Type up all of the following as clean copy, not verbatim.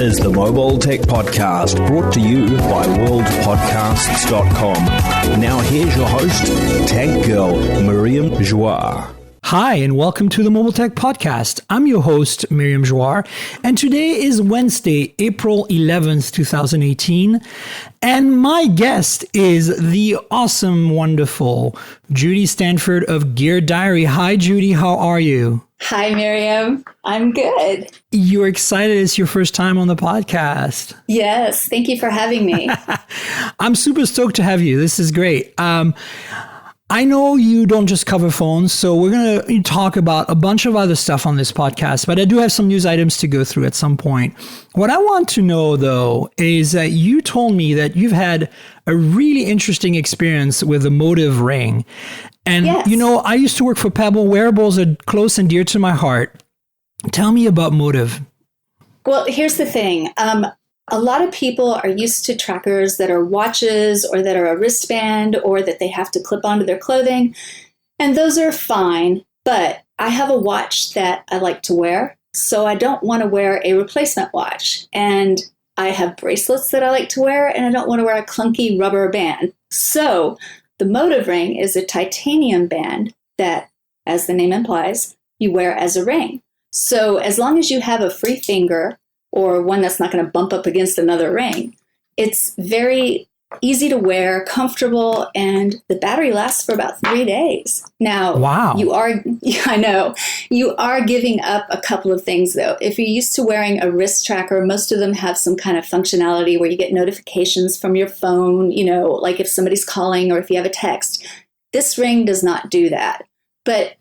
is the Mobile Tech Podcast, brought to you by worldpodcasts.com. Now here's your host, Tech Girl, Miriam Joire. Hi, and welcome to the Mobile Tech Podcast. I'm your host, Miriam Joire, and today is Wednesday, April 11th, 2018, and my guest is the awesome, wonderful Judie Stanford of Gear Diary. Hi, Judie. How are you? Hi, Miriam. I'm good. You're excited. It's your first time on the podcast. Yes. Thank you for having me. I'm super stoked to have you. This is great. I know you don't just cover phones, so we're going to talk about a bunch of other stuff on this podcast, but I do have some news items to go through at some point. What I want to know, though, is that you told me that you've had a really interesting experience with the Motiv ring. And, yes. You know, I used to work for Pebble. Wearables are close and dear to my heart. Tell me about Motiv. Well, here's the thing. A lot of people are used to trackers that are watches or that are a wristband or that they have to clip onto their clothing. And those are fine. But I have a watch that I like to wear, so I don't want to wear a replacement watch. And I have bracelets that I like to wear, and I don't want to wear a clunky rubber band. So the Motiv ring is a titanium band that, as the name implies, you wear as a ring. So as long as you have a free finger or one that's not going to bump up against another ring, it's very easy to wear, comfortable, and the battery lasts for about 3 days. Now, wow. you are giving up a couple of things, though. If you're used to wearing a wrist tracker, most of them have some kind of functionality where you get notifications from your phone, you know, like if somebody's calling or if you have a text. This ring does not do that. But,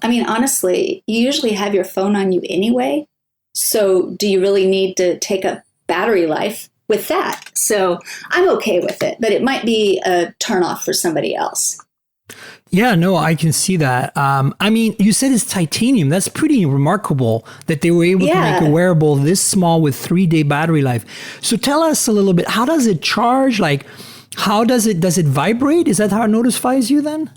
I mean, honestly, you usually have your phone on you anyway. So do you really need to take up battery life with that? So I'm okay with it, but it might be a turnoff for somebody else. Yeah, no, I can see that. I mean, you said it's titanium. That's pretty remarkable that they were able to make a wearable this small with 3-day battery life. So tell us a little bit, how does it charge? Like, how does it vibrate? Is that how it notifies you then?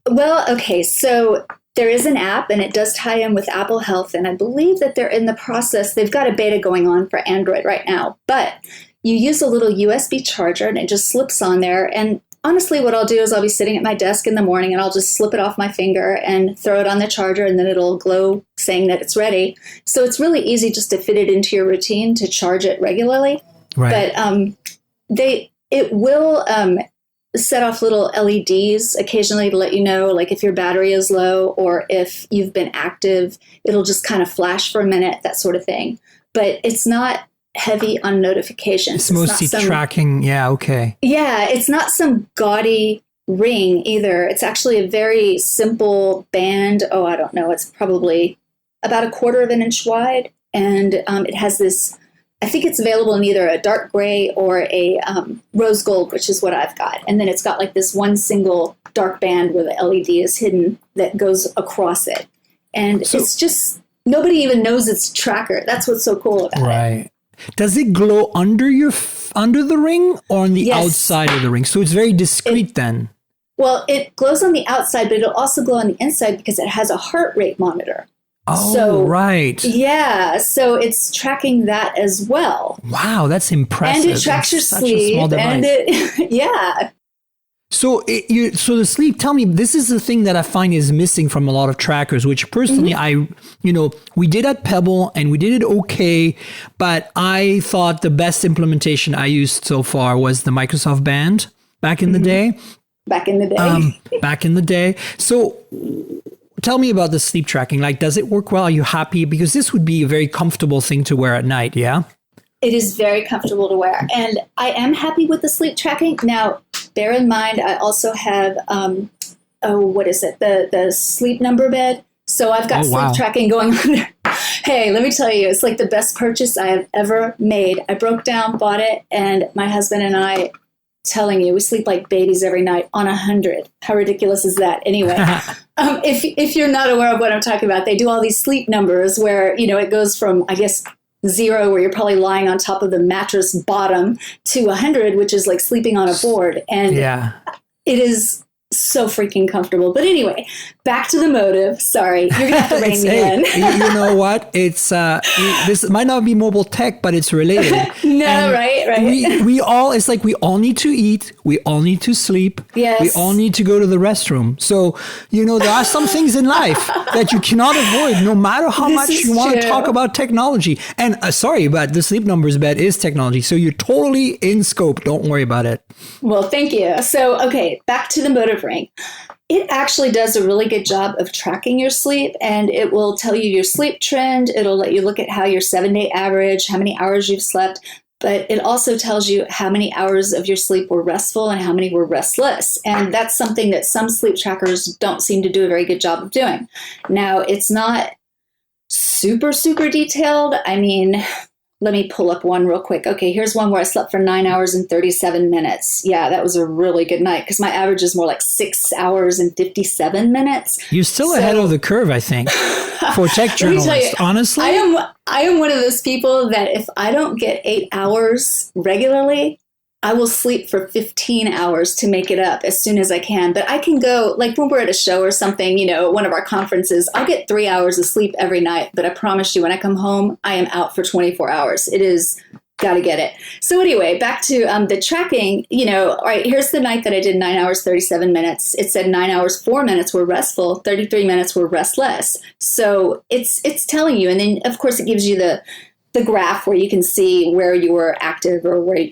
Well, okay, so there is an app, and it does tie in with Apple Health, and I believe that they're in the process. They've got a beta going on for Android right now, but you use a little USB charger, and it just slips on there. And honestly, what I'll do is I'll be sitting at my desk in the morning, and I'll just slip it off my finger and throw it on the charger, and then it'll glow saying that it's ready. So it's really easy just to fit it into your routine to charge it regularly. Right. But it will set off little LEDs occasionally to let you know, like if your battery is low or if you've been active, it'll just kind of flash for a minute, that sort of thing. But it's not heavy on notifications. It's mostly tracking. Yeah, okay. Yeah, it's not some gaudy ring either. It's actually a very simple band. Oh, I don't know. It's probably about 1/4 of an inch wide. And it has this, I think it's available in either a dark gray or a rose gold, which is what I've got. And then it's got like this one single dark band where the LED is hidden that goes across it. And it's just, nobody even knows it's a tracker. That's what's so cool about it. Right. Does it glow under the ring or on the outside of the ring? So it's very discreet then. Well, it glows on the outside, but it'll also glow on the inside because it has a heart rate monitor. Oh, right. Yeah, so it's tracking that as well. Wow, that's impressive. And it tracks your sleep. And yeah. So the sleep, tell me, this is the thing that I find is missing from a lot of trackers, which personally we did at Pebble and we did it okay, but I thought the best implementation I used so far was the Microsoft Band back in the day. Back in the day. So tell me about the sleep tracking. Like, does it work well? Are you happy? Because this would be a very comfortable thing to wear at night, yeah? It is very comfortable to wear. And I am happy with the sleep tracking. Now, bear in mind, I also have, the sleep number bed. So I've got sleep tracking going on there. Hey, let me tell you, it's like the best purchase I have ever made. I broke down, bought it, and my husband and I, telling you, we sleep like babies every night on 100. How ridiculous is that? Anyway, if you're not aware of what I'm talking about, they do all these sleep numbers where, you know, it goes from, I guess, 0, where you're probably lying on top of the mattress bottom, to 100, which is like sleeping on a board. And it is so freaking comfortable. But anyway, back to the Motiv. Sorry, you're gonna have to rein me in. You know what? It's this might not be mobile tech, but it's related. No, And right. We all, it's like we all need to eat, we all need to sleep, Yes. we all need to go to the restroom. So there are some things in life that you cannot avoid, no matter how This much is you want to true. talk about technology. And sorry, but the Sleep Numbers bed is technology, so you're totally in scope. Don't worry about it. Well, thank you. So, okay, back to the Motiv Ring. It actually does a really good job of tracking your sleep, and it will tell you your sleep trend. It'll let you look at how your 7-day average, how many hours you've slept, but it also tells you how many hours of your sleep were restful and how many were restless. And that's something that some sleep trackers don't seem to do a very good job of doing. Now, it's not super, super detailed. I mean, let me pull up one real quick. Okay, here's one where I slept for 9 hours and 37 minutes. Yeah, that was a really good night because my average is more like 6 hours and 57 minutes. You're still ahead of the curve, I think, for tech Let me tell journalists. you, Honestly, I am one of those people that if I don't get 8 hours regularly, I will sleep for 15 hours to make it up as soon as I can. But I can go, like when we're at a show or something, one of our conferences, I'll get 3 hours of sleep every night. But I promise you, when I come home, I am out for 24 hours. It is, got to get it. So anyway, back to the tracking, all right, here's the night that I did 9 hours, 37 minutes. It said 9 hours, 4 minutes were restful, 33 minutes were restless. So it's telling you. And then, of course, it gives you the graph where you can see where you were active or where,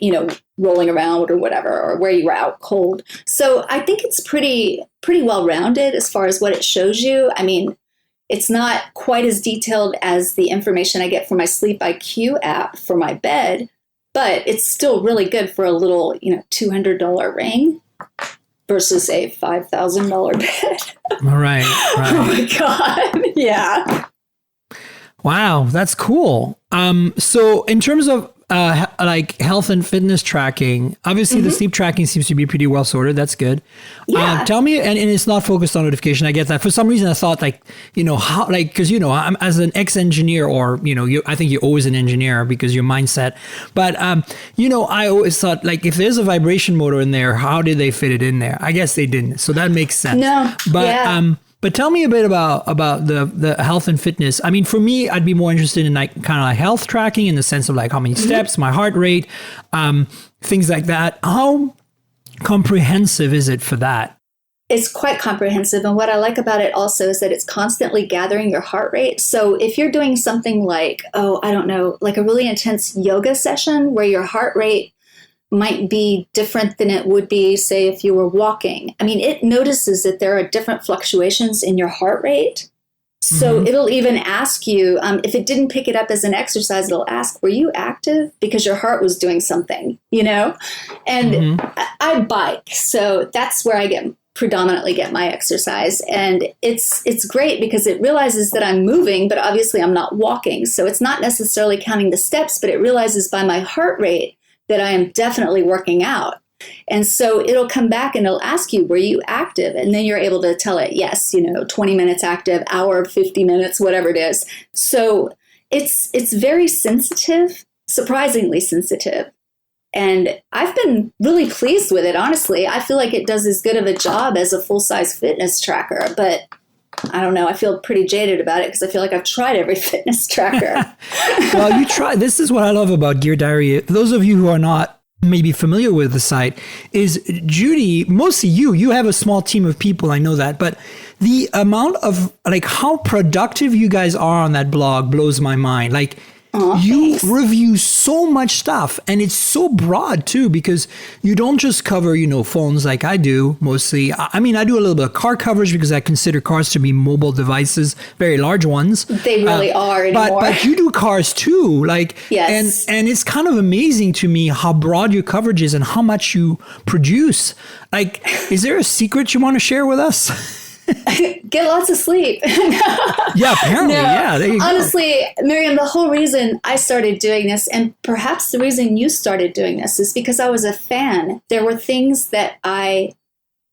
rolling around or whatever, or where you were out cold. So I think it's pretty well-rounded as far as what it shows you. I mean, it's not quite as detailed as the information I get from my Sleep IQ app for my bed, but it's still really good for a little, $200 ring versus a $5,000 bed. right. Oh my God. Yeah. Wow, that's cool. So in terms of like health and fitness tracking, obviously the sleep tracking seems to be pretty well sorted. That's good. Yeah. Tell me, and it's not focused on notification. I get that. For some reason, I thought how, because I'm as an ex-engineer, or I think you're always an engineer because your mindset. But I always thought, like, if there's a vibration motor in there, how did they fit it in there? I guess they didn't. So that makes sense. No. But yeah. But tell me a bit about the health and fitness. I mean, for me, I'd be more interested in like kind of like health tracking in the sense of like how many steps, my heart rate, things like that. How comprehensive is it for that? It's quite comprehensive. And what I like about it also is that it's constantly gathering your heart rate. So if you're doing something like, like a really intense yoga session where your heart rate might be different than it would be, say, if you were walking. I mean, it notices that there are different fluctuations in your heart rate. So it'll even ask you, if it didn't pick it up as an exercise, it'll ask, were you active? Because your heart was doing something, And I bike. So that's where I predominantly get my exercise. And it's great because it realizes that I'm moving, but obviously I'm not walking. So it's not necessarily counting the steps, but it realizes by my heart rate that I am definitely working out. And so it'll come back and it'll ask you, were you active? And then you're able to tell it, yes, 20 minutes active, hour, 50 minutes, whatever it is. So it's very sensitive, surprisingly sensitive. And I've been really pleased with it, honestly. I feel like it does as good of a job as a full-size fitness tracker, but I don't know. I feel pretty jaded about it because I feel like I've tried every fitness tracker. Well, you try. This is what I love about Gear Diary. For those of you who are not maybe familiar with the site, is Judie, mostly you have a small team of people. I know that. But the amount of like how productive you guys are on that blog blows my mind. Like, you review so much stuff, and it's so broad too, because you don't just cover, phones like I do mostly. I mean, I do a little bit of car coverage because I consider cars to be mobile devices, very large ones. They really are anymore. But you do cars too, like, yes. And it's kind of amazing to me how broad your coverage is and how much you produce. Like, is there a secret you want to share with us? Get lots of sleep. Yeah, apparently. No, yeah, there you go. Honestly, Miriam, the whole reason I started doing this, and perhaps the reason you started doing this, is because I was a fan. There were things that I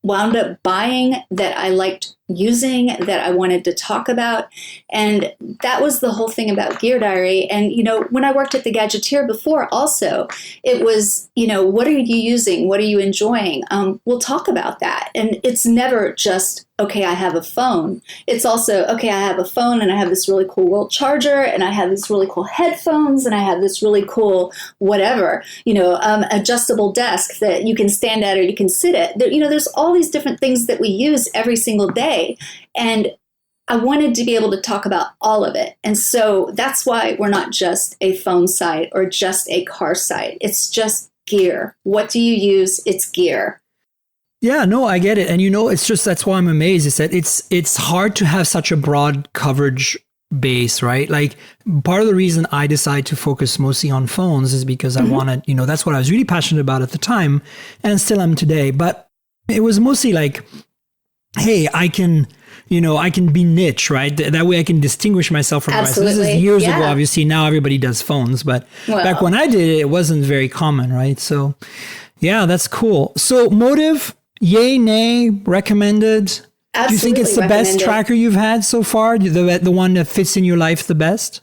wound up buying that I liked using that I wanted to talk about. And that was the whole thing about Gear Diary. And, when I worked at the Gadgeteer before also, it was, what are you using? What are you enjoying? We'll talk about that. And it's never just, okay, I have a phone. It's also, okay, I have a phone and I have this really cool world charger and I have these really cool headphones and I have this really cool whatever, adjustable desk that you can stand at or you can sit at. There's all these different things that we use every single day. And I wanted to be able to talk about all of it. And so that's why we're not just a phone site or just a car site. It's just gear. What do you use? It's gear. Yeah, no, I get it. And it's just, that's why I'm amazed is that it's hard to have such a broad coverage base, right? Like part of the reason I decided to focus mostly on phones is because I wanted, that's what I was really passionate about at the time and still am today. But it was mostly like, hey, I can be niche, right? That way I can distinguish myself from the rest. This is years ago, obviously. Now everybody does phones, but back when I did it, it wasn't very common, right? So yeah, that's cool. So Motiv, yay, nay, recommended? Absolutely. Do you think it's the best tracker you've had so far? The one that fits in your life the best?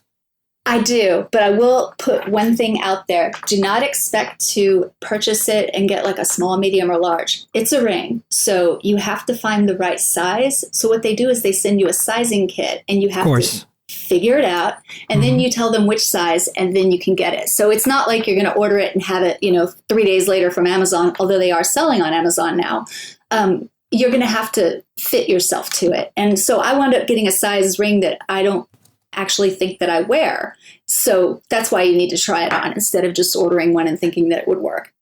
I do, but I will put one thing out there. Do not expect to purchase it and get like a small, medium, or large. It's a ring, so you have to find the right size. So what they do is they send you a sizing kit, and you have to figure it out, and then you tell them which size, and then you can get it. So it's not like you're going to order it and have it, 3 days later from Amazon, although they are selling on Amazon now. You're going to have to fit yourself to it. And so I wound up getting a size ring that I don't actually think that I wear. So that's why you need to try it on instead of just ordering one and thinking that it would work.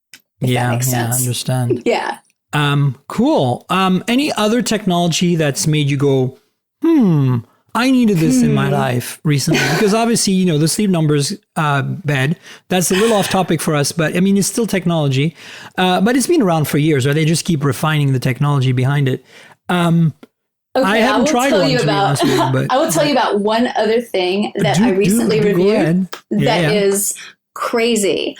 Yeah, that makes sense. I understand. Yeah. Cool. Any other technology that's made you go, I needed this in my life recently? Because obviously, the Sleep Numbers bed, that's a little off topic for us, but I mean, it's still technology. But it's been around for years, right? They just keep refining the technology behind it. Okay, I haven't tried one, to be honest with you, but I will tell you about one other thing that I recently reviewed that is crazy.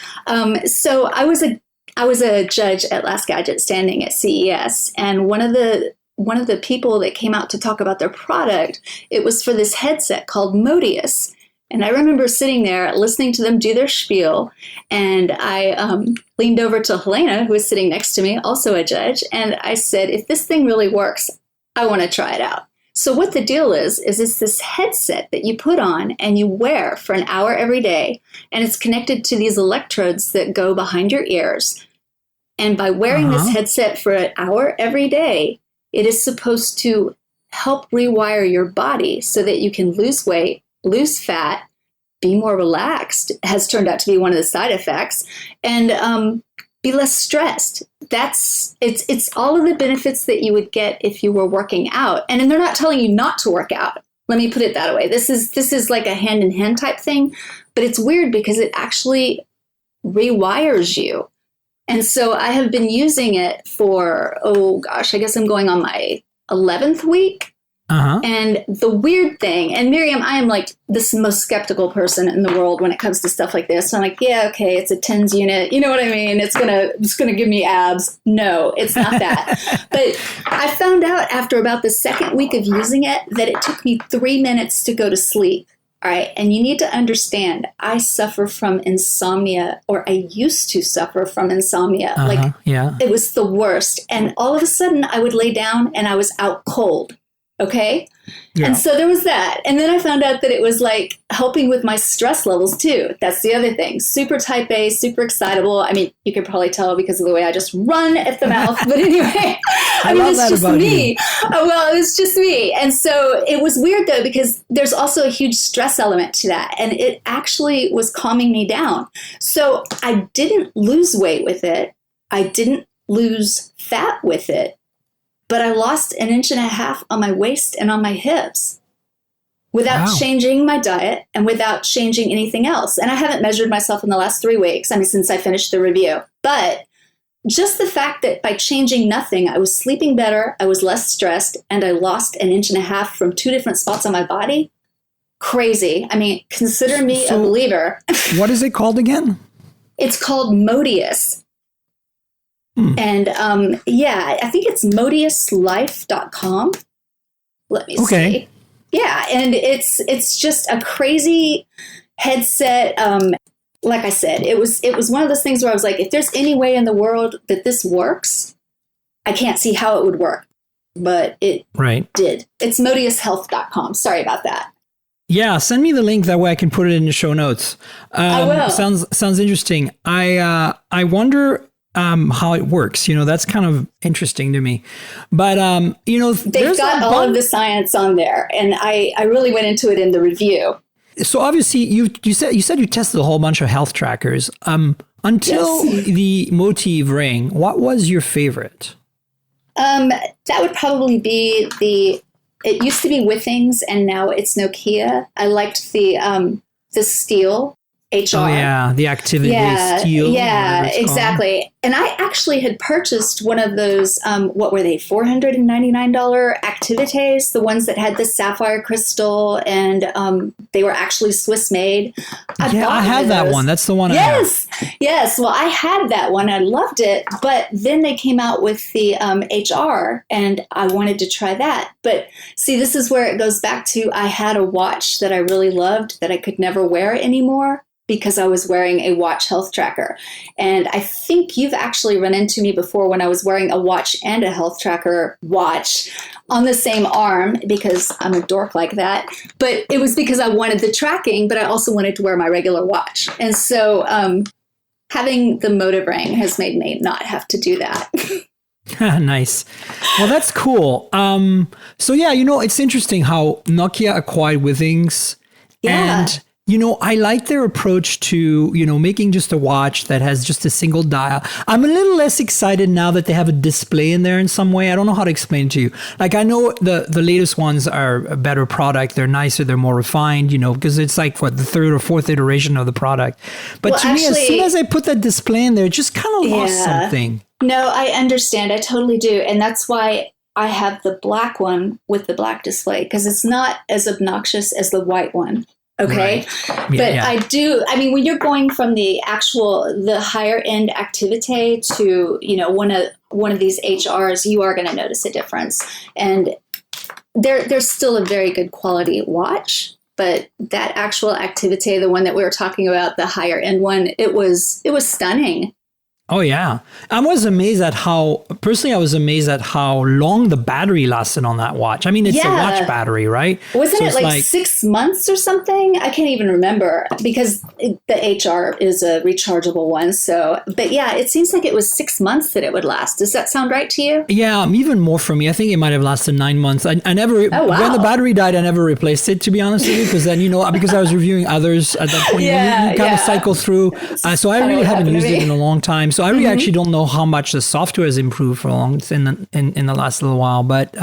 So I was a judge at Last Gadget Standing at CES, and one of the people that came out to talk about their product, it was for this headset called Motiv. And I remember sitting there listening to them do their spiel, and I leaned over to Helena, who was sitting next to me, also a judge, and I said, if this thing really works, I want to try it out. So what the deal is it's this headset that you put on and you wear for an hour every day, and it's connected to these electrodes that go behind your ears. And by wearing this headset for an hour every day, it is supposed to help rewire your body so that you can lose weight, lose fat, be more relaxed, has turned out to be one of the side effects, and be less stressed. It's all of the benefits that you would get if you were working out. And then they're not telling you not to work out. Let me put it that way. This is like a hand-in-hand type thing, but it's weird because it actually rewires you. And so I have been using it for, I guess I'm going on my 11th week. And the weird thing, and Miriam, I am like this most skeptical person in the world when it comes to stuff like this. So I'm like, yeah, okay, it's a TENS unit. You know what I mean? It's gonna give me abs. No, it's not that. But I found out after about the second week of using it that it took me 3 minutes to go to sleep. All right. And you need to understand, I suffer from insomnia, or I used to suffer from insomnia. It was the worst. And all of a sudden I would lay down and I was out cold. Okay. Yeah. And so there was that. And then I found out that it was like helping with my stress levels too. That's the other thing. Super type A, super excitable. I mean, you could probably tell because of the way I just run at the mouth. But anyway, I mean, it's just me. Well, it's just me. And so it was weird though, because there's also a huge stress element to that. And it actually was calming me down. So I didn't lose weight with it. I didn't lose fat with it. But I lost 1.5 inches on my waist and on my hips without changing my diet and without changing anything else. And I haven't measured myself in the last 3 weeks, since I finished the review. But just the fact that by changing nothing, I was sleeping better, I was less stressed, and I lost 1.5 inches from 2 different spots on my body. Crazy. I mean, consider me a believer. What is it called again? It's called Motiv. And I think it's motiuslife.com. Let me see. Yeah, and it's just a crazy headset. Like I said, it was one of those things where I was like, if there's any way in the world that this works, I can't see how it would work. But it did. It's modiushealth.com. Sorry about that. Yeah, send me the link. That way I can put it in the show notes. I will. Sounds interesting. I wonder how it works. That's kind of interesting to me. But, they've got all of the science on there. And I really went into it in the review. So obviously you said you tested a whole bunch of health trackers. Until the Motiv ring, what was your favorite? That would probably be it used to be Withings and now it's Nokia. I liked the Steel HR. Oh yeah, the activity Steel. Yeah, exactly. Called. And I actually had purchased one of those, what were they, $499 Activités, the ones that had the sapphire crystal and they were actually Swiss made. I had that one. That's the one I had. Yes. Well, I had that one. I loved it. But then they came out with the HR and I wanted to try that. But see, this is where it goes back to I had a watch that I really loved that I could never wear anymore, because I was wearing a watch health tracker. And I think you've actually run into me before when I was wearing a watch and a health tracker watch on the same arm, because I'm a dork like that. But it was because I wanted the tracking, but I also wanted to wear my regular watch. And so having the Motiv ring has made me not have to do that. Nice. Well, that's cool. So yeah, it's interesting how Nokia acquired Withings. Yeah. And I like their approach to, making just a watch that has just a single dial. I'm a little less excited now that they have a display in there in some way. I don't know how to explain it to you. Like, I know the latest ones are a better product. They're nicer. They're more refined, because it's like, the third or fourth iteration of the product. But to me, as soon as I put that display in there, it just kind of lost something. No, I understand. I totally do. And that's why I have the black one with the black display, because it's not as obnoxious as the white one. Okay. Right. But I do. I mean, when you're going from the higher end Activité to, one of these HRs, you are going to notice a difference. And they're still a very good quality watch. But that actual Activité, the one that we were talking about, the higher end one, it was stunning. Oh, yeah. I was amazed at how long the battery lasted on that watch. I mean, it's a watch battery, right? Wasn't it like 6 months or something? I can't even remember, because the HR is a rechargeable one. So, but yeah, it seems like it was 6 months that it would last. Does that sound right to you? Yeah, even more for me. I think it might have lasted 9 months. I never, when the battery died, I never replaced it, to be honest with you, because then, because I was reviewing others at that point, you kind of cycle through. So I really haven't used it in a long time. So I really actually don't know how much the software has improved for long in the last little while. But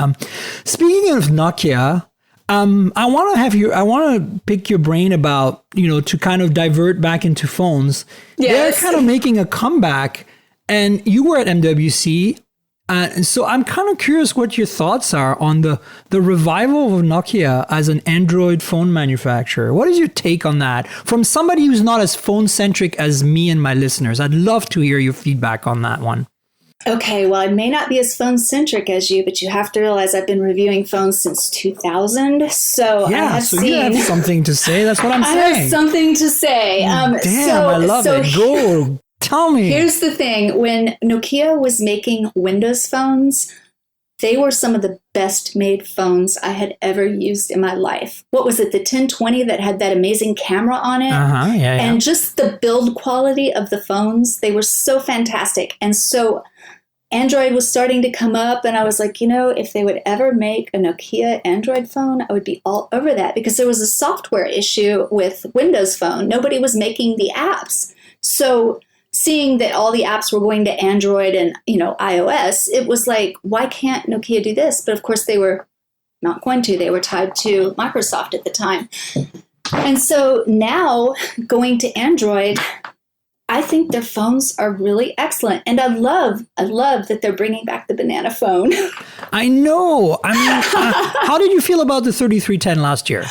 speaking of Nokia, I want to pick your brain about, to kind of divert back into phones. Yes. They're kind of making a comeback, and you were at MWC. And so I'm kind of curious what your thoughts are on the revival of Nokia as an Android phone manufacturer. What is your take on that from somebody who's not as phone-centric as me and my listeners? I'd love to hear your feedback on that one. Okay, well, I may not be as phone-centric as you, but you have to realize I've been reviewing phones since 2000. So you have something to say. That's what I'm saying. I have something to say. I love it. Go. Tell me. Here's the thing. When Nokia was making Windows phones, they were some of the best made phones I had ever used in my life. What was it? The 1020 that had that amazing camera on it? And just the build quality of the phones, they were so fantastic. And so Android was starting to come up, and I was like, if they would ever make a Nokia Android phone, I would be all over that, because there was a software issue with Windows Phone. Nobody was making the apps. So seeing that all the apps were going to Android and, iOS, it was like, why can't Nokia do this? But of course they were not going to. They were tied to Microsoft at the time. And so now going to Android, I think their phones are really excellent. And I love that they're bringing back the banana phone. I know. I mean, how did you feel about the 3310 last year?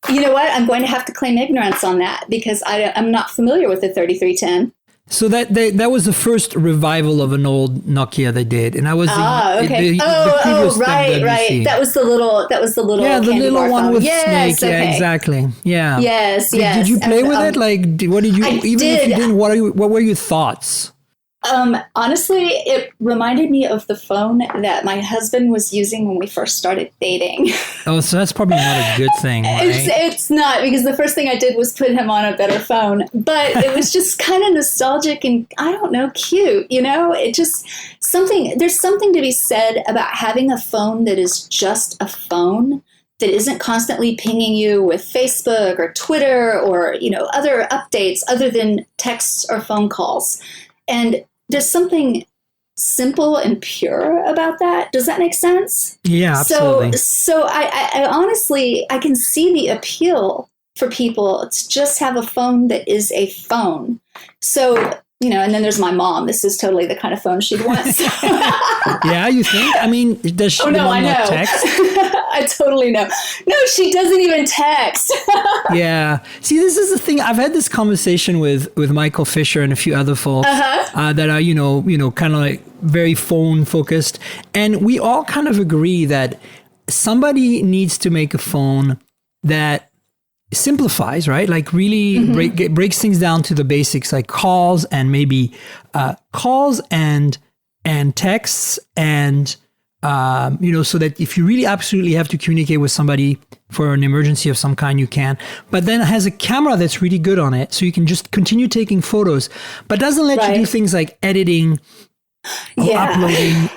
You know what? I'm going to have to claim ignorance on that, because I'm not familiar with the 3310. So that was the first revival of an old Nokia they did, and I was okay. the previous right. That was the little yeah, the candy little bar one phone. with Yes, snake. okay. Yeah, exactly. Yeah. Yes. Did you play with it? Like, what did you? I Even did. if you didn't, what were your thoughts? Honestly, it reminded me of the phone that my husband was using when we first started dating. Oh, so that's probably not a good thing, right? It's not, because the first thing I did was put him on a better phone, but it was just kind of nostalgic and, I don't know, cute, it just there's something to be said about having a phone that is just a phone, that isn't constantly pinging you with Facebook or Twitter or, other updates other than texts or phone calls. And there's something simple and pure about that. Does that make sense? Yeah, absolutely. So I honestly, I can see the appeal for people to just have a phone that is a phone. So, and then there's my mom. This is totally the kind of phone she'd want. Yeah, you think? I mean, does she I know. text? I totally know. No, she doesn't even text. Yeah. See, this is the thing. I've had this conversation with Michael Fisher and a few other folks that are, kind of like very phone focused. And we all kind of agree that somebody needs to make a phone that simplifies, right? Like really breaks things down to the basics, like calls and maybe calls and texts and so that if you really absolutely have to communicate with somebody for an emergency of some kind, you can. But then it has a camera that's really good on it, so you can just continue taking photos, but doesn't let you do things like editing or uploading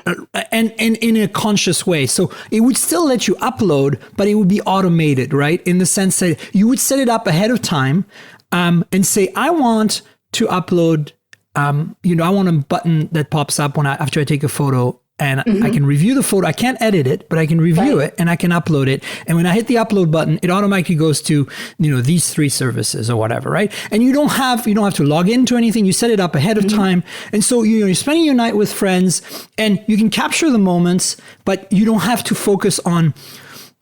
and in a conscious way. So it would still let you upload, but it would be automated, right? In the sense that you would set it up ahead of time and say, I want to upload, I want a button that pops up after I take a photo. And I can review the photo. I can't edit it, but I can review it and I can upload it. And when I hit the upload button, it automatically goes to, these 3 services or whatever, right? And you don't have to log into anything. You set it up ahead of time. And so you're spending your night with friends and you can capture the moments, but you don't have to focus on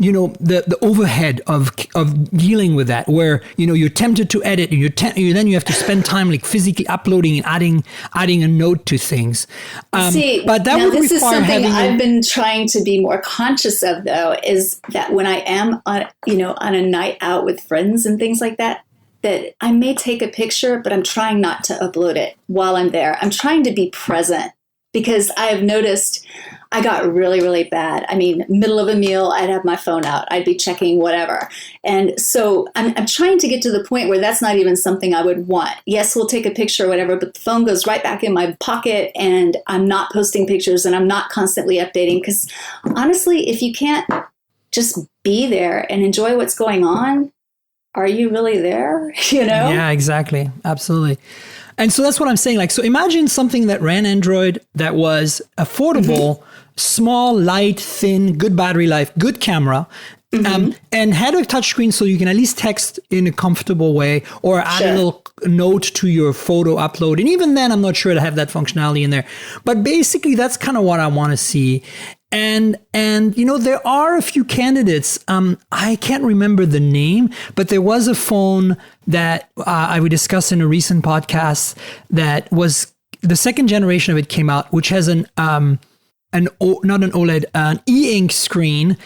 the overhead of dealing with that, where you're tempted to edit and then you have to spend time like physically uploading and adding a note to things. But that would this require is something having I've been trying to be more conscious of, though, is that when I am on a night out with friends and things like that I may take a picture, but I'm trying not to upload it while I'm there. I'm trying to be present, because I have noticed I got really, really bad. I mean, middle of a meal, I'd have my phone out. I'd be checking whatever. And so I'm trying to get to the point where that's not even something I would want. Yes, we'll take a picture or whatever, but the phone goes right back in my pocket and I'm not posting pictures and I'm not constantly updating. Because honestly, if you can't just be there and enjoy what's going on, are you really there? Yeah, exactly. Absolutely. And so that's what I'm saying. Like, so imagine something that ran Android that was affordable, small, light, thin, good battery life, good camera, and had a touchscreen so you can at least text in a comfortable way or add a little note to your photo upload. And even then, I'm not sure to have that functionality in there. But basically, that's kind of what I want to see. And there are a few candidates. I can't remember the name, but there was a phone that I would discuss in a recent podcast that was the second generation of it came out, which has not an OLED, an e-ink screen.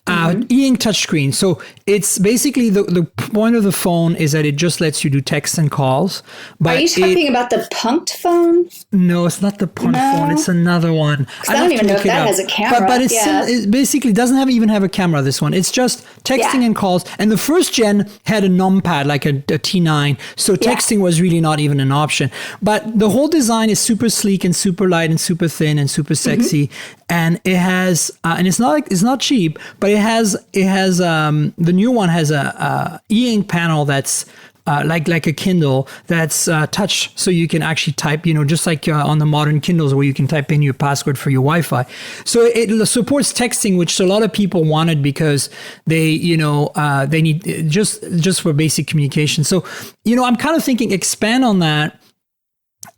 E-ink touchscreen. So it's basically the point of the phone is that it just lets you do text and calls. But are you talking about the punked phone? No, it's not the punked phone. It's another one. I don't even know if that has a camera. But it basically doesn't even have a camera, this one. It's just texting and calls. And the first gen had a numpad, like a T9. So texting was really not even an option. But the whole design is super sleek and super light and super thin and super sexy. And it has, and it's not cheap, but it has the new one has a e-ink panel that's like a Kindle that's touch, so you can actually type, just like on the modern Kindles where you can type in your password for your Wi-Fi. So it supports texting, which a lot of people wanted because they need just for basic communication. So I'm kind of thinking expand on that.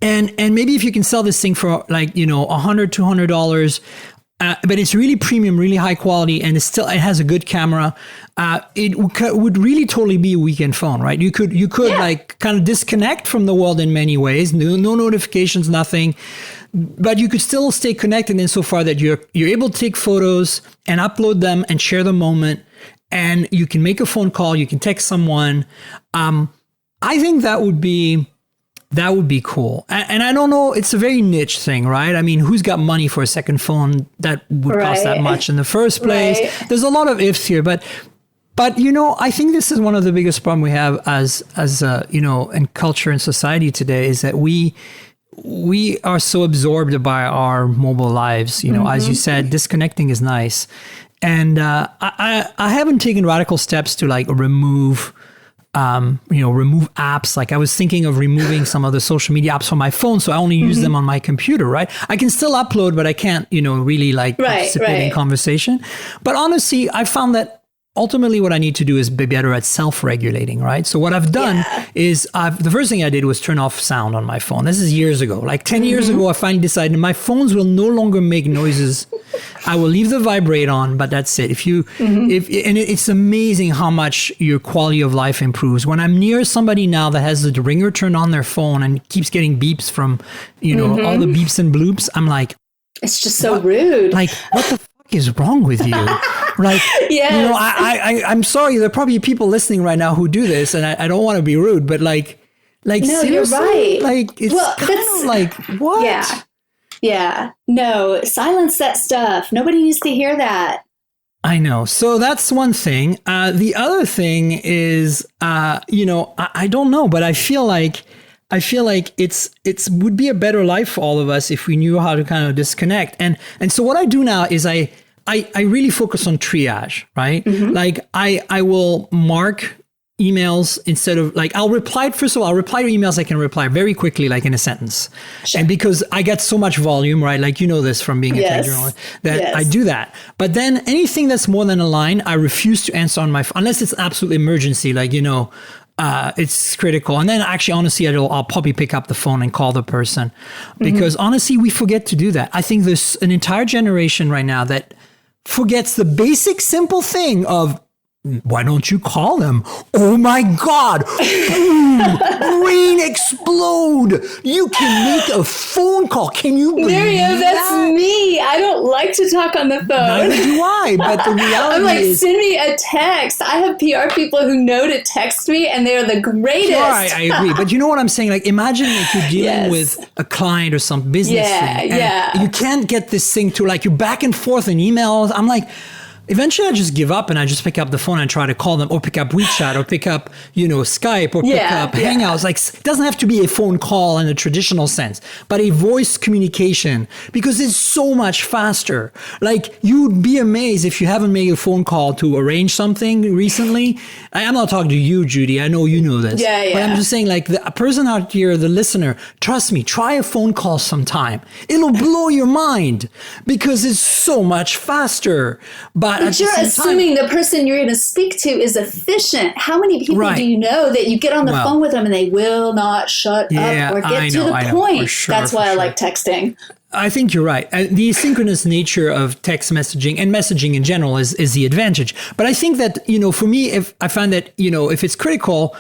And maybe if you can sell this thing for like, $100, $200, but it's really premium, really high quality, and it has a good camera. It would really totally be a weekend phone, right? You could like kind of disconnect from the world in many ways. No notifications, nothing, but you could still stay connected insofar that you're able to take photos and upload them and share the moment, and you can make a phone call, you can text someone. I think that would be cool. And I don't know, it's a very niche thing, right? I mean, who's got money for a second phone that would cost that much in the first place? Right. There's a lot of ifs here, but I think this is one of the biggest problems we have as in culture and society today, is that we are so absorbed by our mobile lives. As you said, disconnecting is nice. And I haven't taken radical steps to like remove apps. Like I was thinking of removing some of the social media apps from my phone, so I only use them on my computer, right? I can still upload, but I can't, really like participate in conversation. But honestly, I found that ultimately what I need to do is be better at self-regulating, right? So what I've done is the first thing I did was turn off sound on my phone. This is years ago. Like 10 years ago, I finally decided my phones will no longer make noises. I will leave the vibrate on, but that's it. It's amazing how much your quality of life improves. When I'm near somebody now that has the ringer turned on their phone and keeps getting beeps from, all the beeps and bloops, I'm like, it's just so rude. Like, what the fuck is wrong with you? Like, I'm sorry. There are probably people listening right now who do this, and I don't want to be rude, but like, no, seriously? You're right. Like, it's kind of like, what? Yeah. No, silence that stuff. Nobody needs to hear that. I know. So that's one thing. The other thing is, I don't know, but I feel like it's would be a better life for all of us if we knew how to kind of disconnect. And so what I do now is I really focus on triage, right? Like I will mark emails instead of like, I'll reply to emails I can reply very quickly, like in a sentence. Sure. And because I get so much volume, right? Like, this from being a tech journalist, that I do that. But then anything that's more than a line, I refuse to answer on my phone, unless it's an absolute emergency, like, it's critical. And then actually, honestly, I'll probably pick up the phone and call the person, because honestly, we forget to do that. I think there's an entire generation right now that forgets the basic, simple thing of, why don't you call them? Oh my God. Boom. Brain explode. You can make a phone call. Can you believe Miriam, that's me. I don't like to talk on the phone. Neither do I. But the reality I'm like, is, send me a text. I have PR people who know to text me, and they're the greatest. Sure, I agree. But you know what I'm saying? Like, imagine if you're dealing with a client or some business thing. And you can't get this thing to, like, you're back and forth in emails. I'm like, eventually I just give up and I just pick up the phone and try to call them, or pick up WeChat, or pick up, Skype, or pick up Hangouts. Like, it doesn't have to be a phone call in a traditional sense, but a voice communication, because it's so much faster. Like, you'd be amazed if you haven't made a phone call to arrange something recently. I'm not talking to you, Judie. I know you know this. But I'm just saying, like, the person out here, the listener, trust me, try a phone call sometime. It'll blow your mind because it's so much faster. But you're assuming the person you're going to speak to is efficient. How many people do you know that you get on the phone with them and they will not shut up or get to the point? That's why I like texting. I think you're right. The asynchronous nature of text messaging and messaging in general is the advantage. But I think that, for me, if I find that, if it's critical,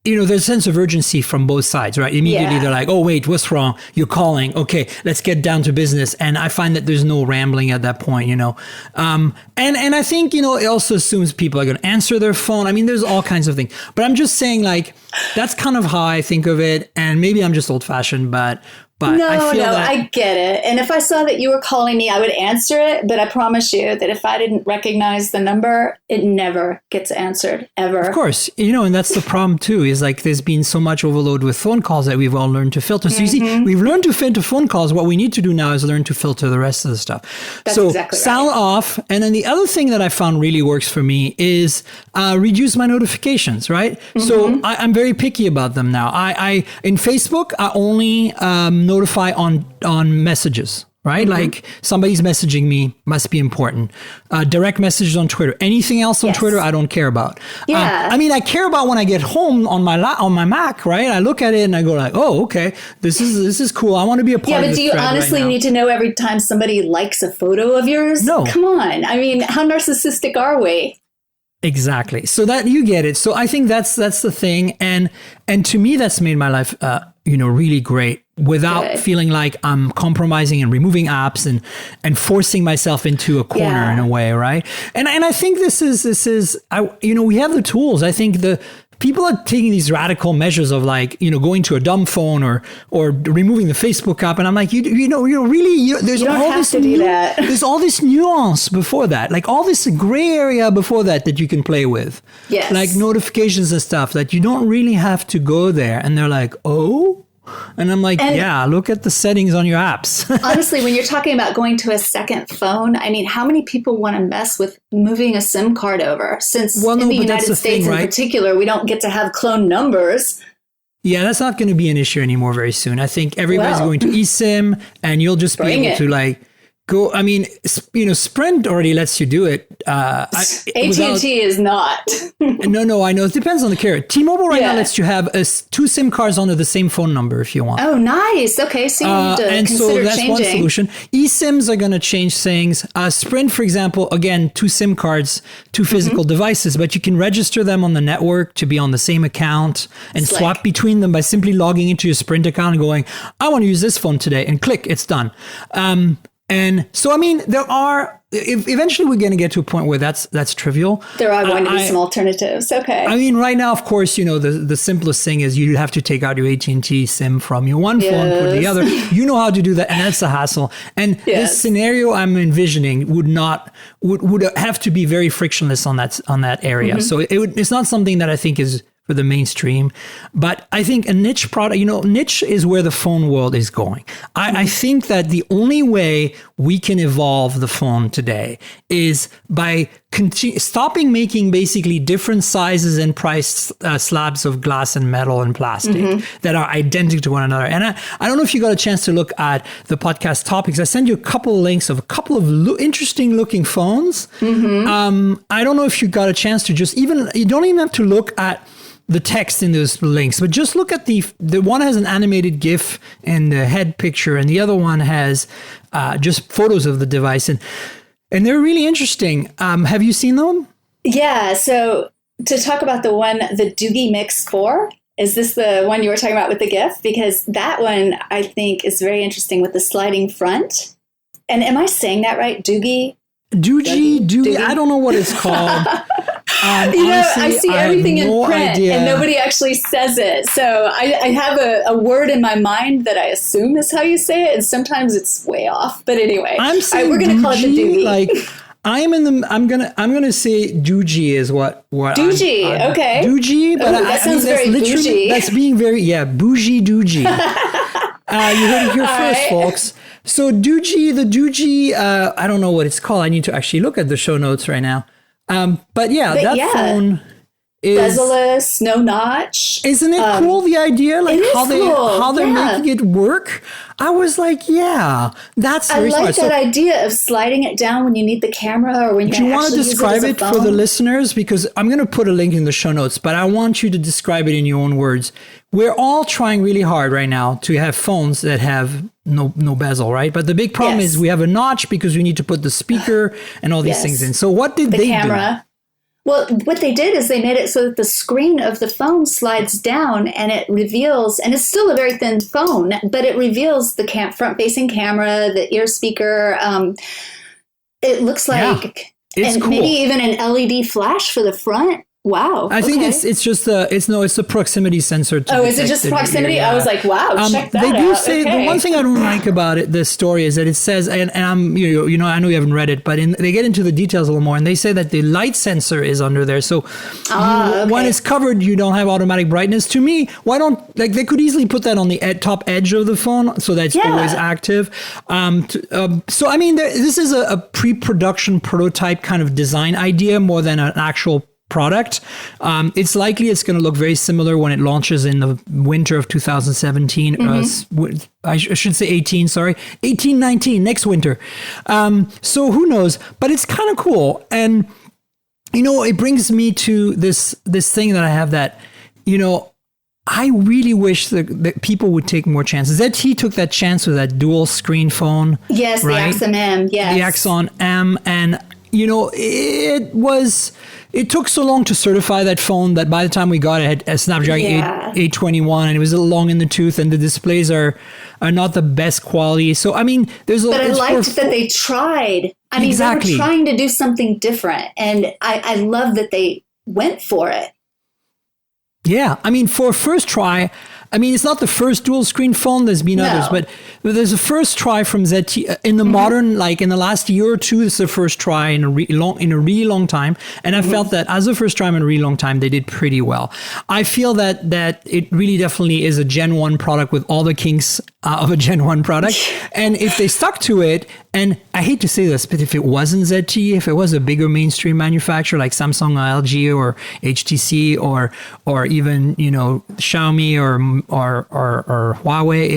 there's a sense of urgency from both sides, right? Immediately they're like, oh, wait, what's wrong? You're calling. Okay, let's get down to business. And I find that there's no rambling at that point, And I think, it also assumes people are going to answer their phone. I mean, there's all kinds of things. But I'm just saying, like, that's kind of how I think of it. And maybe I'm just old fashioned, but I get it. And if I saw that you were calling me, I would answer it. But I promise you that if I didn't recognize the number, it never gets answered, ever. Of course. And that's the problem too, is like there's been so much overload with phone calls that we've all learned to filter. So you see, we've learned to filter phone calls. What we need to do now is learn to filter the rest of the stuff. That's exactly right. Sound off. And then the other thing that I found really works for me is reduce my notifications, right? So I'm very picky about them now. I in Facebook, I only notify on messages, right? Like somebody's messaging me, must be important. Direct messages on Twitter. Anything else on Twitter, I don't care about. Yeah. I mean, I care about when I get home on my Mac, right? I look at it and I go like, oh, okay, this is cool. I want to be a part of Yeah, but this do you thread honestly right now. need to know every time somebody likes a photo of yours? No. Come on. I mean, how narcissistic are we? Exactly. So that you get it. So I think that's the thing. And to me, that's made my life, really great without feeling like I'm compromising and removing apps and forcing myself into a corner in a way. Right. And I think this is, we have the tools. I think people are taking these radical measures of like, going to a dumb phone or removing the Facebook app. And I'm like, there's there's all this nuance before that, like all this gray area before that you can play with. Yes. Like notifications and stuff that you don't really have to go there. And they're like, oh. And I'm like, look at the settings on your apps. Honestly, when you're talking about going to a second phone, I mean, how many people want to mess with moving a SIM card over? Since in the United States in particular, we don't get to have cloned numbers. Yeah, that's not going to be an issue anymore very soon. I think everybody's going to eSIM and you'll just be able to like go. I mean, Sprint already lets you do it. AT&T is not. No, I know. It depends on the carrier. T-Mobile right now lets you have two SIM cards under the same phone number if you want. Oh, nice. Okay, so you need to and consider so that's changing. one solution. eSIMs are going to change things. Sprint, for example, again, two SIM cards, two physical devices, but you can register them on the network to be on the same account and swap between them by simply logging into your Sprint account and going, I want to use this phone today, and click, it's done. And so, I mean, eventually we're going to get to a point where that's trivial. There are going to be some alternatives. Okay. I mean, right now, of course, the simplest thing is you have to take out your AT&T SIM from your one phone, put the other. You know how to do that, and that's a hassle. And this scenario I'm envisioning would have to be very frictionless on that area. So it's not something that I think is for the mainstream. But I think a niche product, niche is where the phone world is going. I think that the only way we can evolve the phone today is by stopping making basically different sizes and price slabs of glass and metal and plastic that are identical to one another. And I don't know if you got a chance to look at the podcast topics. I sent you a couple of links of a couple of interesting looking phones. I don't know if you got a chance to you don't even have to look at the text in those links, but just look at the one has an animated GIF and the head picture, and the other one has just photos of the device, and they're really interesting. Have you seen them? Yeah. So to talk about the Doogie Mix 4, is this the one you were talking about with the GIF? Because that one I think is very interesting with the sliding front. And am I saying that right? Doogie. I don't know what it's called. Honestly, I see everything in print idea. And nobody actually says it. So I have a word in my mind that I assume is how you say it. And sometimes it's way off. But anyway, I'm saying we're going to call it the Doogie. Like, I'm gonna say Doogie is what Doogie, okay. Doogie, but that sounds very bougie. That's being very bougie Doogie. You heard it here first, folks. So the Doogie, I don't know what it's called. I need to actually look at the show notes right now. But phone is bezel-less, no notch. Isn't it cool, the idea? Like how they're making it work? I was like, that's very smart. I like that idea of sliding it down when you need the camera or when do you want to describe it for the listeners? Because I'm going to put a link in the show notes, but I want you to describe it in your own words. We're all trying really hard right now to have phones that have no bezel, right? But the big problem is we have a notch because we need to put the speaker and all these things in. So what did they do? Well, what they did is they made it so that the screen of the phone slides down and it reveals, and it's still a very thin phone, but it reveals the front-facing camera, the ear speaker. It looks like, and cool. Maybe even an LED flash for the front. Wow. I think it's just it's the proximity sensor. Is it just proximity? I was like, wow, check that out. They do say the one thing I don't like about this story is that it says, and I'm I know you haven't read it, but they get into the details a little more, and they say that the light sensor is under there. So when it's covered, you don't have automatic brightness. To me, why don't they could easily put that on the top edge of the phone so that's always active. So I mean, this is a pre-production prototype kind of design idea more than an actual product. It's likely it's going to look very similar when it launches in the winter of 2017. I should say 18, sorry. 18, 19, next winter. So who knows? But it's kind of cool. And, it brings me to this thing that I have that, I really wish that people would take more chances. ZTE took that chance with that dual screen phone. Yes, right? The Axon M, yes. The Axon M. And, it took so long to certify that phone that by the time we got it, it had a Snapdragon 821, and it was a little long in the tooth, and the displays are not the best quality. So, I mean, there's a... But I liked that they tried. I mean, they were trying to do something different, and I love that they went for it. Yeah, I mean, for a first try, it's not the first dual screen phone. There's been others, but there's a first try from ZTE in the modern, like in the last year or two. It's the first try in a really long time, and I felt that as a first try in a really long time, they did pretty well. I feel that it really definitely is a Gen 1 product with all the kinks of a Gen 1 product, and if they stuck to it, and I hate to say this, but if it wasn't ZTE, if it was a bigger mainstream manufacturer like Samsung or LG or HTC or even Xiaomi or Huawei,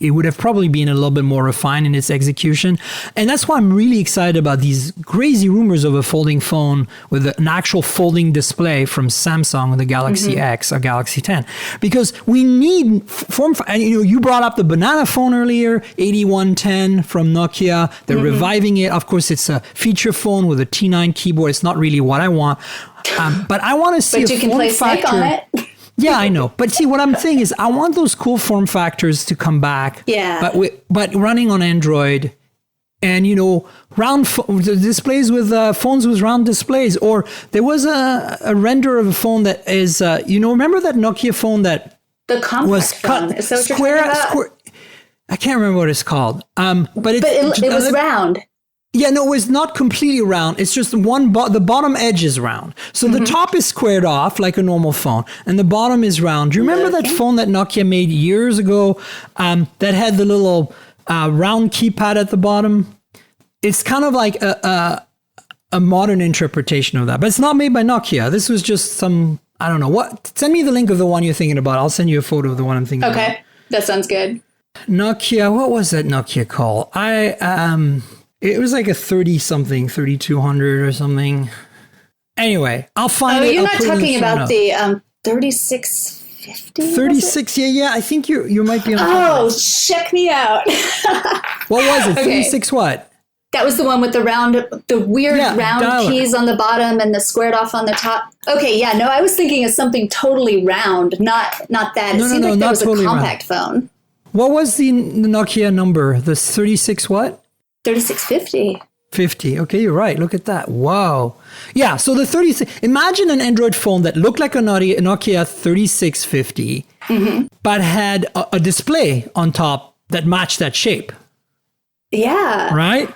it would have probably been a little bit more refined in its execution. And that's why I'm really excited about these crazy rumors of a folding phone with an actual folding display from Samsung, the Galaxy X or Galaxy 10, because we need form. And you brought up the banana phone earlier, 8110 from Nokia. They're reviving it. Of course, it's a feature phone with a T9 keyboard. It's not really what I want, but I want to see. But you can play Snake on it. Yeah, I know. But see, what I'm saying is I want those cool form factors to come back. Yeah. But running on Android and, round displays with phones with round displays. Or there was a render of a phone that is, remember that Nokia phone that the compact was phone. Is that what you're talking about? I can't remember what it's called. But it was round. Yeah, no, it's not completely round. It's just the bottom edge is round. So the top is squared off like a normal phone, and the bottom is round. Do you remember that phone that Nokia made years ago that had the little round keypad at the bottom? It's kind of like a modern interpretation of that, but it's not made by Nokia. This was just some, I don't know what. Send me the link of the one you're thinking about. I'll send you a photo of the one I'm thinking about. Okay, that sounds good. Nokia, what was that Nokia called? It was like a 3200 or something. Anyway, I'll find it. Oh, you're not talking about the 3650? 36, yeah. I think you might be on. Oh, check me out. What was it? 36 what? That was the one with the weird round keys on the bottom and the squared off on the top. Okay, yeah, no, I was thinking of something totally round, not that. It seemed like that was a compact phone. What was the Nokia number? The 36 what? 3650. 50. Okay, you're right. Look at that. Wow. Yeah, so the 36. Imagine an Android phone that looked like a Nokia 3650, but had a display on top that matched that shape. Yeah. Right?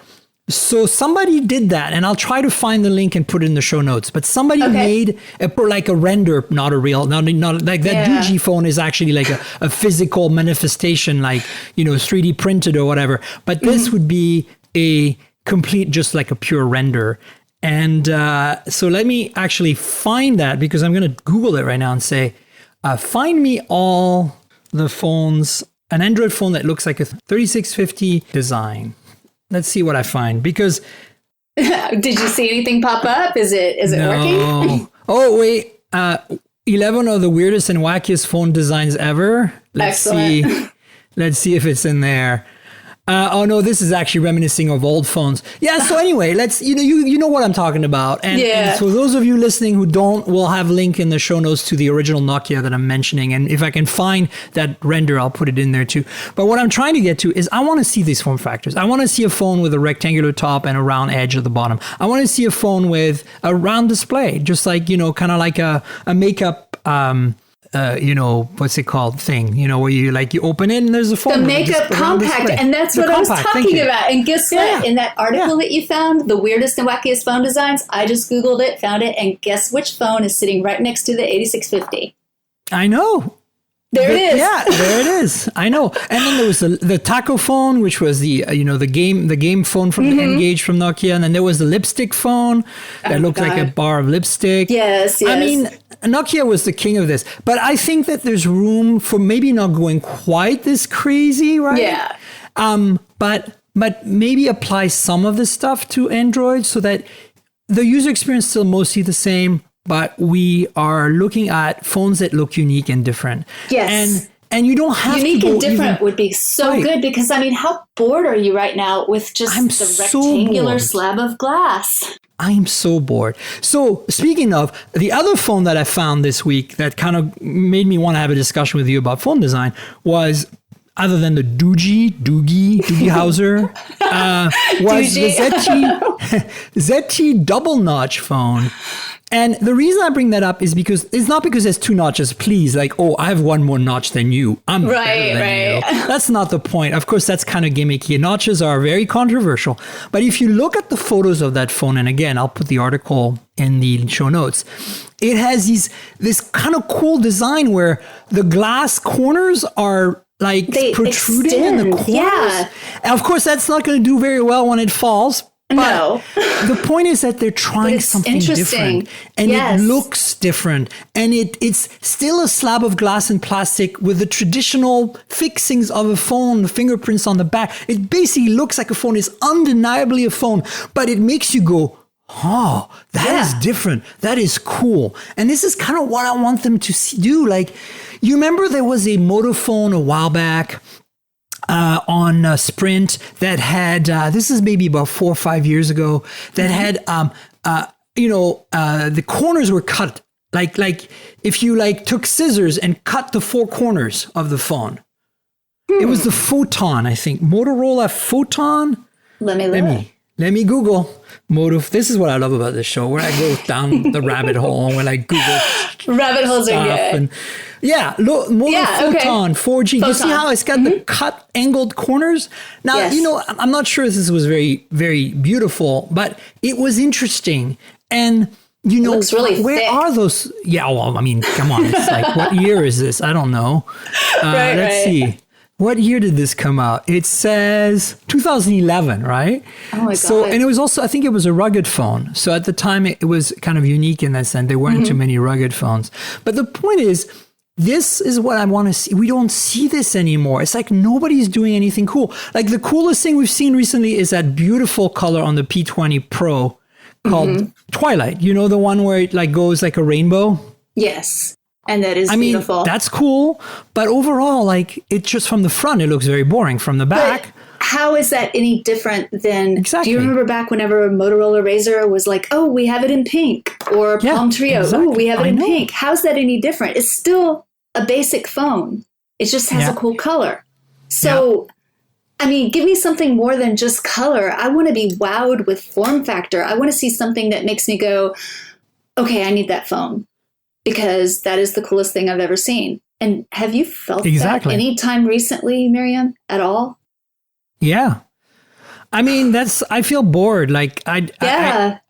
So somebody did that, and I'll try to find the link and put it in the show notes. But somebody made a render, not a real, not like that Digi phone is actually like a physical manifestation, like 3D printed or whatever. But this would be a complete, just like a pure render. And so let me actually find that, because I'm going to Google it right now and say, find me all the phones, an Android phone that looks like a 3650 design. Let's see what I find, because did you see anything pop up? Is it working? Oh wait, 11 of the weirdest and wackiest phone designs ever. Let's see if it's in there. Oh no, this is actually reminiscing of old phones. Yeah. So anyway, let's you know what I'm talking about, and so those of you listening who don't, we'll have a link in the show notes to the original Nokia that I'm mentioning, and if I can find that render, I'll put it in there too. But what I'm trying to get to is I want to see these form factors. I want to see a phone with a rectangular top and a round edge at the bottom. I want to see a phone with a round display, just like kind of like a makeup. What's it called thing, where you open it and there's a phone. The makeup compact. And that's what I was talking about. And guess what? In that article that you found, the weirdest and wackiest phone designs, I just Googled it, found it, and guess which phone is sitting right next to the 8650? I know. There it is. Yeah, there it is. I know. And then there was the Taco phone, which was the game phone from the N-Gage from Nokia. And then there was the lipstick phone that looked like a bar of lipstick. Yes. I mean, Nokia was the king of this. But I think that there's room for maybe not going quite this crazy, right? Yeah. But maybe apply some of the stuff to Android so that the user experience is still mostly the same, but we are looking at phones that look unique and different. Yes. And you don't have unique to go and different even, would be so right. good, because I mean, how bored are you right now with just the rectangular slab of glass? I'm so bored. So speaking of, the other phone that I found this week that kind of made me want to have a discussion with you about phone design was, other than the Doogie Howser, was the ZT double notch phone. And the reason I bring that up is because it's not because there's two notches, please, like, oh, I have one more notch than you. I'm better than you. That's not the point. Of course, that's kind of gimmicky. Notches are very controversial. But if you look at the photos of that phone, and again, I'll put the article in the show notes, it has this kind of cool design where the glass corners are like protruding in the corners. Yeah. And of course, that's not going to do very well when it falls. No. The point is that they're trying something different, and it looks different, and it's still a slab of glass and plastic with the traditional fixings of a phone, the fingerprints on the back. It basically looks like a phone. It's undeniably a phone, but it makes you go, oh, that is different. That is cool. And this is kind of what I want them to do. Like, you remember there was a Motiv phone a while back on Sprint that had, this is maybe about 4 or 5 years ago, that had, the corners were cut. Like if you took scissors and cut the four corners of the phone. It was the Photon, I think. Motorola Photon. Let me Google Motiv. This is what I love about this show, where I go down the rabbit hole when I Google rabbit holes are good. And Motiv Photon 4G. Photon. You see how it's got the cut angled corners? Now, I'm not sure this was very, very beautiful, but it was interesting. And it looks really where thick. Are those? Yeah, well, I mean, come on. It's like, what year is this? I don't know. Let's see. What year did this come out? It says 2011, right? Oh my God. So, and it was also, I think it was a rugged phone. So at the time, it was kind of unique in that sense. There weren't too many rugged phones. But the point is, this is what I want to see. We don't see this anymore. It's like nobody's doing anything cool. Like, the coolest thing we've seen recently is that beautiful color on the P20 Pro called Twilight. You know, the one where it goes like a rainbow? Yes. And that is beautiful. That's cool. But overall, it just from the front, it looks very boring. From the back. But how is that any different than, exactly. Do you remember back whenever Motorola Razr was like, oh, we have it in pink, or Palm Trio, oh, we have it in pink. How's that any different? It's still a basic phone. It just has a cool color. So, I mean, give me something more than just color. I want to be wowed with form factor. I want to see something that makes me go, okay, I need that phone. Because that is the coolest thing I've ever seen. And have you felt that any time recently, Miriam, at all? Yeah. I mean, I feel bored. I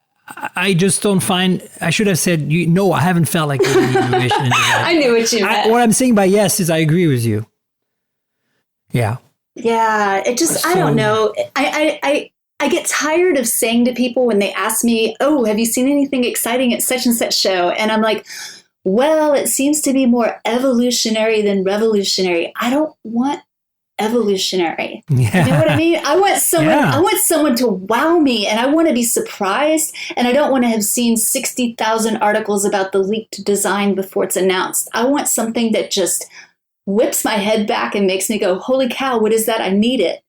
just don't find, I should have said, no, I haven't felt like innovation. I knew what you meant. What I'm saying by yes is I agree with you. Yeah. Yeah. It just, I don't know. I get tired of saying to people when they ask me, oh, have you seen anything exciting at such and such show? And I'm like, well, it seems to be more evolutionary than revolutionary. I don't want evolutionary. Yeah. You know what I mean? I want someone to wow me, and I want to be surprised, and I don't want to have seen 60,000 articles about the leaked design before it's announced. I want something that just whips my head back and makes me go, holy cow, what is that? I need it.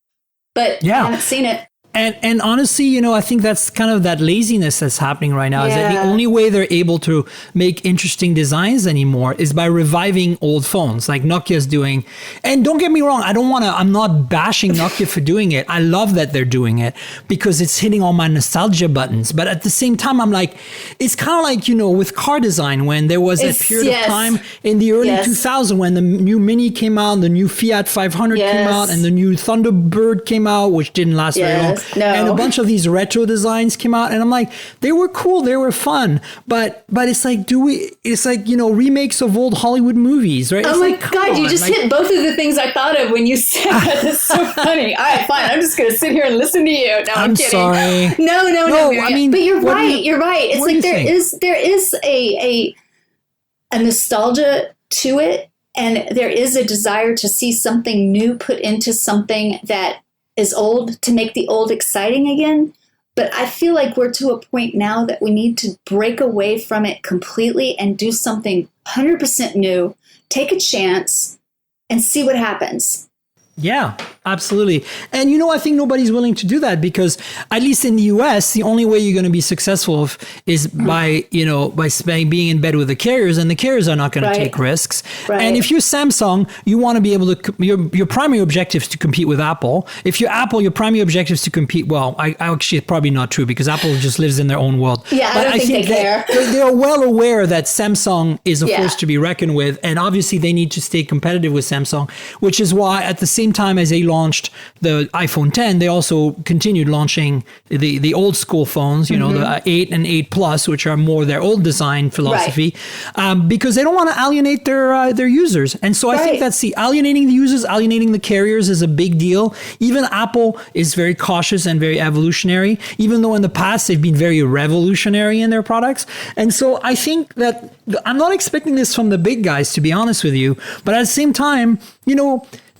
But I haven't seen it. And honestly, I think that's kind of that laziness that's happening right now. Is that the only way they're able to make interesting designs anymore is by reviving old phones like Nokia's doing. And don't get me wrong, I'm not bashing Nokia for doing it. I love that they're doing it because it's hitting all my nostalgia buttons. But at the same time, I'm like, it's kind of like, with car design, when there was that period of time in the early 2000s when the new Mini came out, the new Fiat 500 came out, and the new Thunderbird came out, which didn't last very long. No. And a bunch of these retro designs came out, and I'm like, they were cool, they were fun, but it's like, it's like, remakes of old Hollywood movies, right? Oh it's my God, you just hit both of the things I thought of when you said that. That's so funny. All right, fine. I'm just going to sit here and listen to you. No, I'm kidding. Sorry. No, I mean, but you're right. You're right. It's like there is a nostalgia to it, and there is a desire to see something new put into something that is old, to make the old exciting again. But I feel like we're to a point now that we need to break away from it completely and do something 100% new, take a chance, and see what happens. Yeah, absolutely. And I think nobody's willing to do that, because at least in the US, the only way you're going to be successful is by being in bed with the carriers, and the carriers are not going to take risks. Right. And if you're Samsung, you want to be able to, your primary objective is to compete with Apple. If you're Apple, your primary objective is to compete. Well, I actually, it's probably not true, because Apple just lives in their own world. Yeah, but I don't think they care. They're well aware that Samsung is a force to be reckoned with. And obviously they need to stay competitive with Samsung, which is why at the same time as they launched the iPhone 10, they also continued launching the old school phones, the 8 and 8 Plus, which are more their old design philosophy, because they don't want to alienate their users. And so I think that's alienating the users, alienating the carriers is a big deal. Even Apple is very cautious and very evolutionary, even though in the past they've been very revolutionary in their products. And so I think that I'm not expecting this from the big guys, to be honest with you, but at the same time,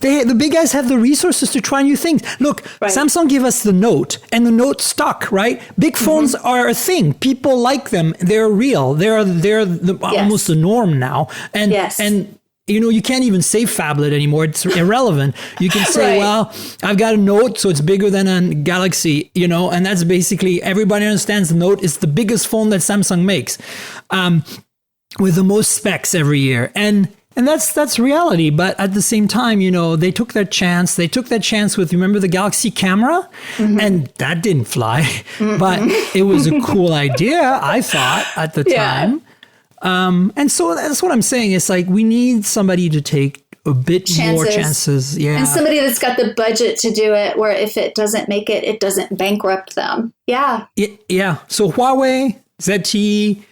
the big guys have the resources to try new things. Look, Samsung gave us the Note, and the Note stuck, right? Big phones are a thing. People like them. They're real. They're almost the norm now. And you can't even say phablet anymore. It's irrelevant. You can say, well, I've got a Note, so it's bigger than a Galaxy, and that's basically, everybody understands the Note is the biggest phone that Samsung makes, with the most specs every year. And that's reality. But at the same time, they took that chance. They took that chance with, remember the Galaxy camera? And that didn't fly. But it was a cool idea, I thought, at the time. And so that's what I'm saying. It's like, we need somebody to take a bit more chances. Yeah. And somebody that's got the budget to do it, where if it doesn't make it, it doesn't bankrupt them. Yeah. Yeah. So Huawei, ZTE,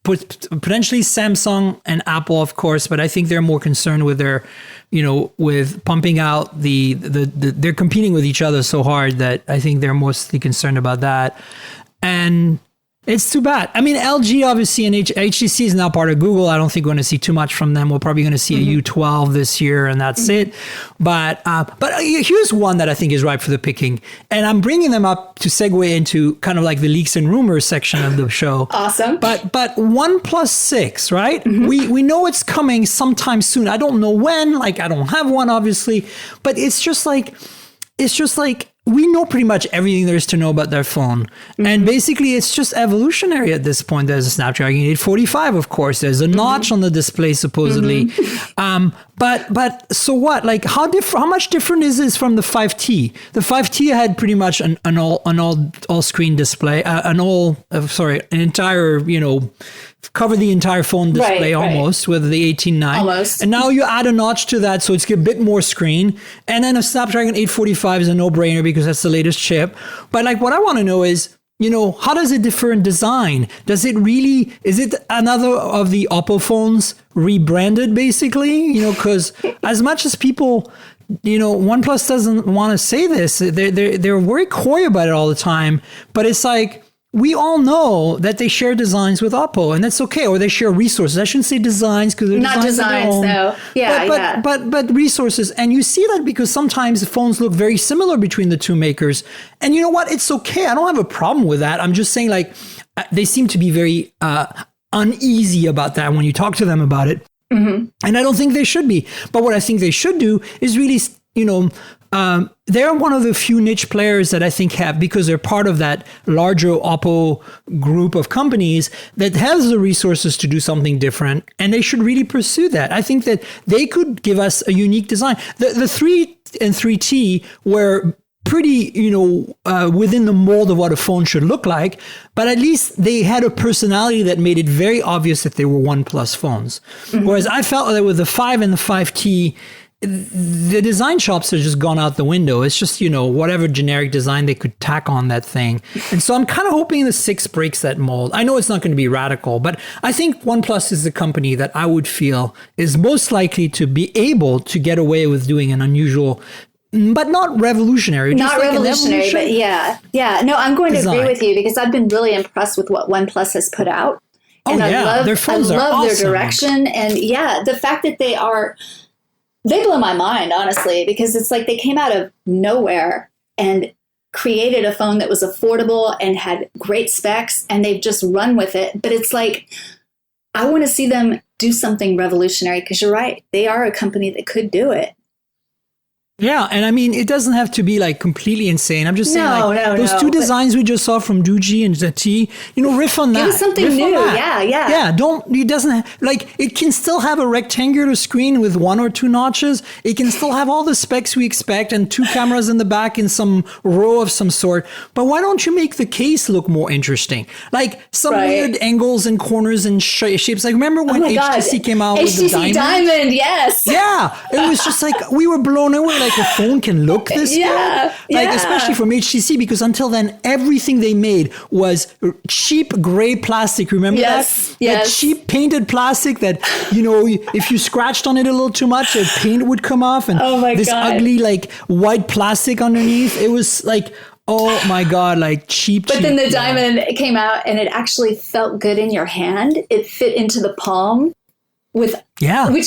potentially Samsung and Apple, of course, but I think they're more concerned with their, with pumping out they're competing with each other so hard that I think they're mostly concerned about that. And it's too bad. I mean, LG obviously, and HTC is now part of Google. I don't think we're going to see too much from them. We're probably going to see a U12 this year, and that's it. But here's one that I think is ripe for the picking, and I'm bringing them up to segue into kind of like the leaks and rumors section of the show. Awesome. But OnePlus 6, right? We know it's coming sometime soon. I don't know when. Like, I don't have one, obviously, but it's just like we know pretty much everything there is to know about their phone. And basically, it's just evolutionary at this point. There's a Snapdragon 845, of course. There's a notch on the display, supposedly. But so what? Like, how much different is this from the 5T? The 5T had pretty much an all screen display, an entire, cover the entire phone display almost with the 18.9. Almost. And now you add a notch to that, so it's a bit more screen. And then a Snapdragon 845 is a no-brainer because that's the latest chip. But like, what I want to know is, how does it differ in design? Is it another of the Oppo phones rebranded, basically? Because as much as people, OnePlus doesn't want to say this, they're very coy about it all the time. But it's like, we all know that they share designs with Oppo, and that's okay. Or they share resources. I shouldn't say designs because they're not designs, though. Yeah, but resources, and you see that because sometimes the phones look very similar between the two makers. And you know what? It's okay. I don't have a problem with that. I'm just saying, like, they seem to be very uneasy about that when you talk to them about it. And I don't think they should be. But what I think they should do is really, they're one of the few niche players that I think have, because they're part of that larger Oppo group of companies that has the resources to do something different, and they should really pursue that. I think that they could give us a unique design. The 3 and 3T were pretty, within the mold of what a phone should look like, but at least they had a personality that made it very obvious that they were OnePlus phones. Whereas I felt that with the 5 and the 5T, the design shops have just gone out the window. It's just, whatever generic design they could tack on that thing. And so I'm kind of hoping the 6 breaks that mold. I know it's not going to be radical, but I think OnePlus is the company that I would feel is most likely to be able to get away with doing an unusual, but not revolutionary. Not just revolutionary, but yeah. Yeah. No, I'm going to agree with you because I've been really impressed with what OnePlus has put out. And I love their direction. And the fact that they blow my mind, honestly, because it's like they came out of nowhere and created a phone that was affordable and had great specs, and they've just run with it. But it's like, I want to see them do something revolutionary, because you're right. They are a company that could do it. Yeah, and I mean, it doesn't have to be like completely insane. I'm just saying, those two designs we just saw from Judie and Zati, riff on that. Give us something new. Yeah. Yeah, it doesn't it can still have a rectangular screen with 1 or 2 notches. It can still have all the specs we expect and 2 cameras in the back in some row of some sort. But why don't you make the case look more interesting? Like some weird angles and corners and shapes. Like remember when HTC came out with the diamond? Yes. Yeah, it was just like we were blown away. Like a phone can look this good, especially from HTC, because until then everything they made was cheap gray plastic. Remember that? That cheap painted plastic that if you scratched on it a little too much, the paint would come off, and this ugly like white plastic underneath. It was like, oh my God, like cheap. But then the diamond came out and it actually felt good in your hand. It fit into the palm. Which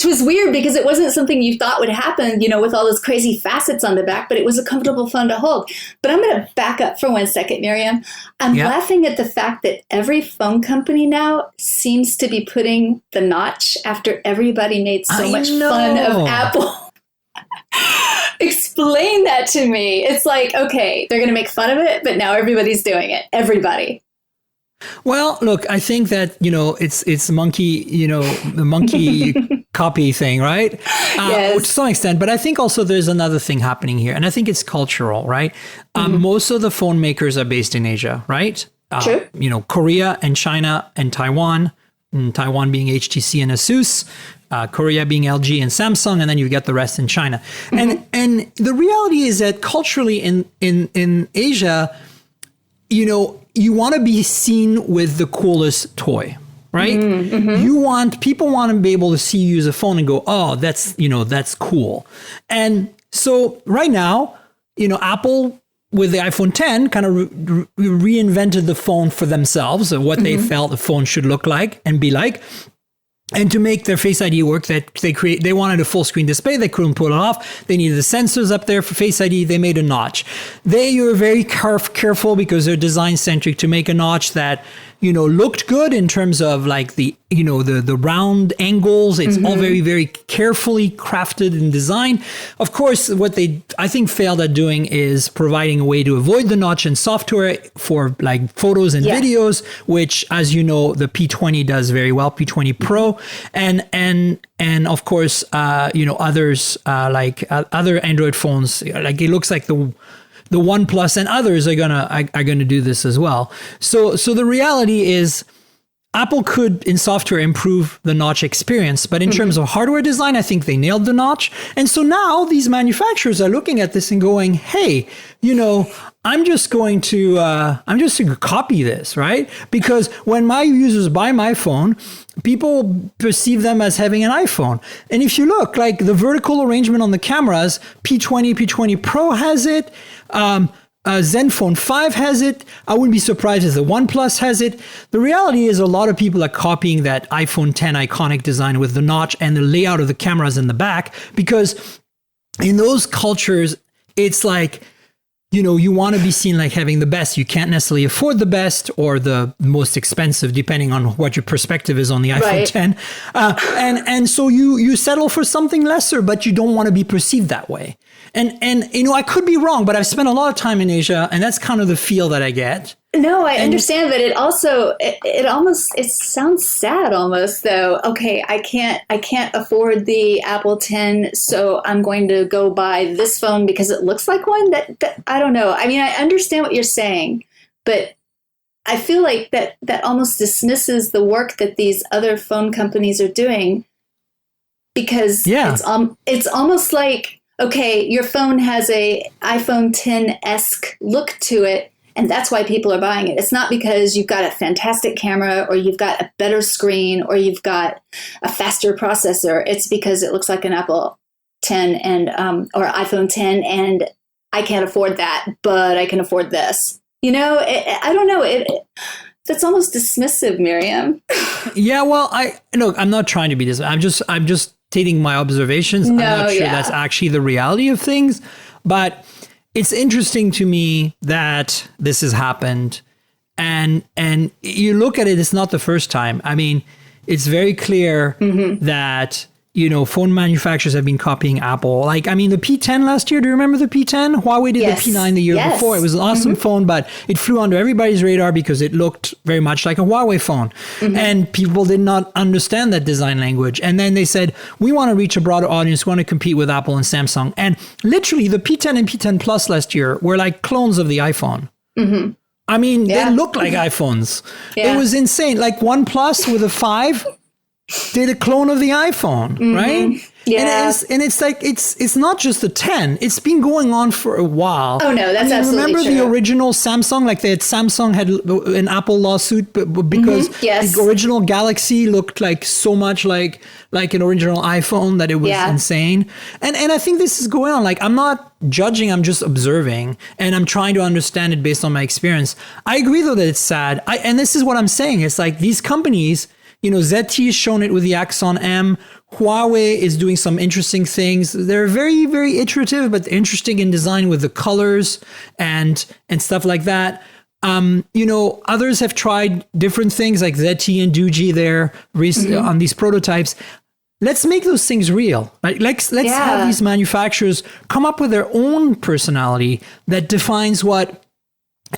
was weird because it wasn't something you thought would happen, with all those crazy facets on the back, but it was a comfortable phone to hold. But I'm going to back up for 1 second, Miriam. I'm laughing at the fact that every phone company now seems to be putting the notch after everybody made so much fun of Apple. Explain that to me. It's like, okay, they're going to make fun of it, but now everybody's doing it. Everybody. Well, look, I think that, it's monkey, the monkey copy thing, right? To some extent. But I think also there's another thing happening here. And I think it's cultural, right? Most of the phone makers are based in Asia, right? True. Korea and China and Taiwan being HTC and Asus, Korea being LG and Samsung, and then you get the rest in China. And the reality is that culturally in Asia, you want to be seen with the coolest toy, right? People want to be able to see you use a phone and go, oh, that's cool. And so right now, Apple with the iPhone 10 kind of reinvented the phone for themselves, what they felt the phone should look like and be like. And to make their Face ID work, they wanted a full screen display. They couldn't pull it off. They needed the sensors up there for Face ID. They made a notch. They were very careful because they're design centric to make a notch that, looked good in terms of like the round angles. It's all very, very carefully crafted and designed. Of course, what they, I think, failed at doing is providing a way to avoid the notch in software for like photos and videos, which, as you know, the P20 does very well, P20 Pro. And of course, others like other Android phones, like it looks like the OnePlus and others are gonna do this as well. So the reality is, Apple could in software improve the notch experience, but in terms of hardware design, I think they nailed the notch. And so now these manufacturers are looking at this and going, hey, I'm just going to copy this, right? Because when my users buy my phone, people perceive them as having an iPhone. And if you look, like the vertical arrangement on the cameras, P20 Pro has it. Zenfone 5 has it. I wouldn't be surprised if the OnePlus has it. The reality is a lot of people are copying that iPhone 10 iconic design with the notch and the layout of the cameras in the back, because in those cultures, it's like, you want to be seen like having the best. You can't necessarily afford the best or the most expensive, depending on what your perspective is on the iPhone 10. And so you settle for something lesser, but you don't want to be perceived that way. And I could be wrong, but I've spent a lot of time in Asia, and that's kind of the feel that I get. No, I understand, but it also it sounds sad almost, though. Okay, I can't afford the Apple 10, so I'm going to go buy this phone because it looks like one. That I don't know. I mean, I understand what you're saying, but I feel like that almost dismisses the work that these other phone companies are doing. because it's almost like, okay, your phone has a iPhone 10-esque look to it, and that's why people are buying it. It's not because you've got a fantastic camera or you've got a better screen or you've got a faster processor. It's because it looks like an Apple 10 and or iPhone 10, and I can't afford that, but I can afford this. You know, I don't know. That's almost dismissive, Miriam. Yeah, well, I'm not trying to be dismissive. I'm just stating my observations. I'm not sure that's actually the reality of things, but it's interesting to me that this has happened, and you look at it, it's not the first time. I mean, it's very clear that, you know, phone manufacturers have been copying Apple. Like, I mean, the P10 last year, do you remember the P10? Huawei did the P9 the year before. It was an awesome phone, but it flew under everybody's radar because it looked very much like a Huawei phone. And people did not understand that design language. And then they said, we want to reach a broader audience. We want to compete with Apple and Samsung. And literally, the P10 and P10 Plus last year were like clones of the iPhone. I mean, they looked like iPhones. It was insane. Like OnePlus with a 5 did a clone of the iPhone, right? Yeah. And it's like, it's not just the 10. It's been going on for a while. Oh, no, that's absolutely remember true. the original Samsung? Like Samsung had an Apple lawsuit because the original Galaxy looked like so much like an original iPhone that it was insane. And I think this is going on. Like, I'm not judging, I'm just observing, and I'm trying to understand it based on my experience. I agree, though, that it's sad. And this is what I'm saying. It's like these companies, you know, ZTE has shown it with the Axon M. Huawei is doing some interesting things. They're very, very iterative, but interesting in design with the colors and stuff like that. You know, others have tried different things like ZTE and Doogee there on these prototypes. Let's make those things real. Like, let's have these manufacturers come up with their own personality that defines what.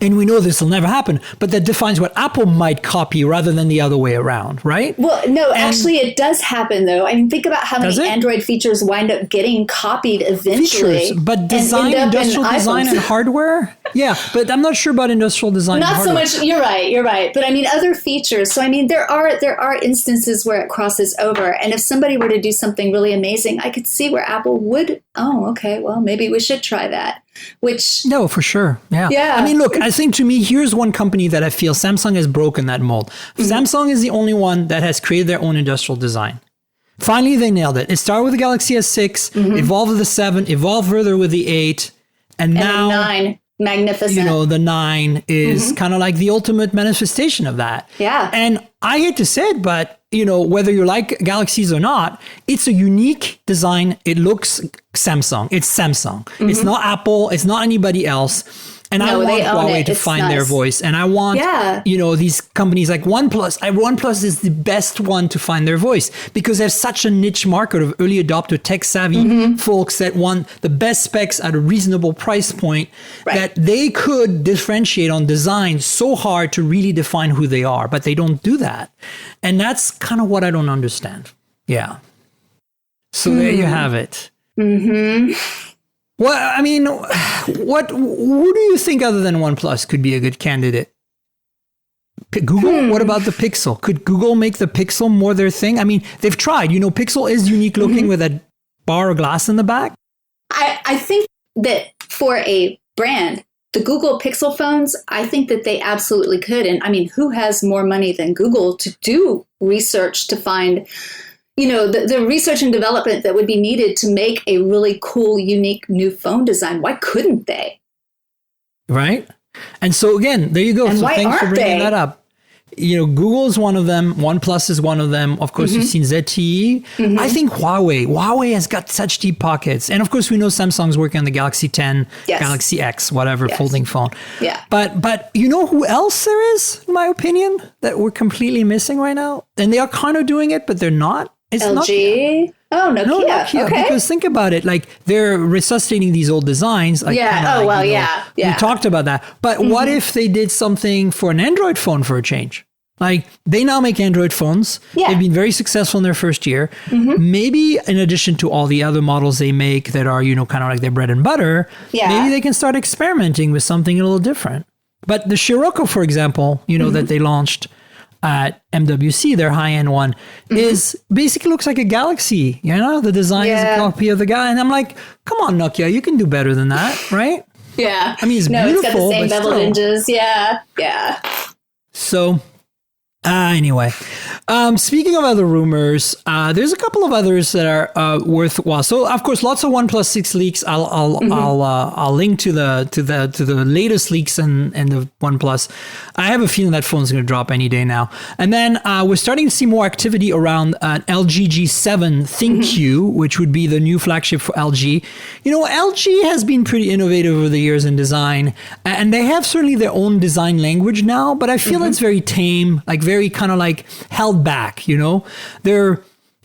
And we know this will never happen, but that defines what Apple might copy rather than the other way around, right? Well, no, actually it does happen, though. I mean, think about how many Android features wind up getting copied eventually. Features, but design, industrial design and hardware? Yeah, but I'm not sure about industrial design and hardware. Not so much, you're right. But I mean, other features. So I mean, there are instances where it crosses over. And if somebody were to do something really amazing, I could see where Apple would, maybe we should try that. No, for sure. Yeah. I mean, look, I think to me, here's one company that I feel Samsung has broken that mold. Samsung is the only one that has created their own industrial design. Finally, they nailed it. It started with the Galaxy S6, evolved with the 7, evolved further with the 8, and now the 9. Magnificent. You know, the 9 is kind of like the ultimate manifestation of that. Yeah. And I hate to say it, but, you know, whether you like Galaxies or not, it's a unique design. It looks Samsung. It's Samsung. It's not Apple. It's not anybody else. And I want Huawei to find their voice. And I want, you know, these companies like OnePlus. OnePlus is the best one to find their voice because they have such a niche market of early adopter, tech-savvy folks that want the best specs at a reasonable price point that they could differentiate on design so hard to really define who they are. But they don't do that. And that's kind of what I don't understand. Yeah. So there you have it. Well, I mean, who do you think other than OnePlus could be a good candidate? Google? What about the Pixel? Could Google make the Pixel more their thing? I mean, they've tried. You know, Pixel is unique looking with a bar of glass in the back. I think that for a brand, the Google Pixel phones, I think that they absolutely could. And I mean, who has more money than Google to do research to find, you know, the research and development that would be needed to make a really cool, unique new phone design? Why couldn't they? Right. And so again, there you go. And so why thanks for aren't bringing they? that up. You know, Google is one of them. OnePlus is one of them. Of course, you've seen ZTE. I think Huawei has got such deep pockets. And of course, we know Samsung's working on the Galaxy 10, Galaxy X, whatever, folding phone. Yeah. But you know who else there is, in my opinion, that we're completely missing right now? And they are kind of doing it, but they're not. It's LG? Nokia. Oh, Nokia. No, Nokia. Okay. Because think about it. Like, they're resuscitating these old designs. Like, We talked about that. But what if they did something for an Android phone for a change? Like, they now make Android phones. Yeah. They've been very successful in their first year. Maybe in addition to all the other models they make that are, you know, kind of like their bread and butter, maybe they can start experimenting with something a little different. But the Scirocco, for example, you know, that they launched, at MWC, their high-end one, is basically looks like a Galaxy. You know, the design is a copy of the guy. And I'm like, come on, Nokia, you can do better than that, right? Yeah. I mean, it's beautiful. It's got the same beveled hinges. Yeah. Yeah. So, anyway, speaking of other rumors, there's a couple of others that are worthwhile. So, of course, lots of OnePlus 6 leaks. I'll link to the latest leaks and the OnePlus. I have a feeling that phone's going to drop any day now. And then we're starting to see more activity around an LG G7 ThinQ, which would be the new flagship for LG. You know, LG has been pretty innovative over the years in design, and they have certainly their own design language now, but I feel it's very tame, like very kind of like held back, you know?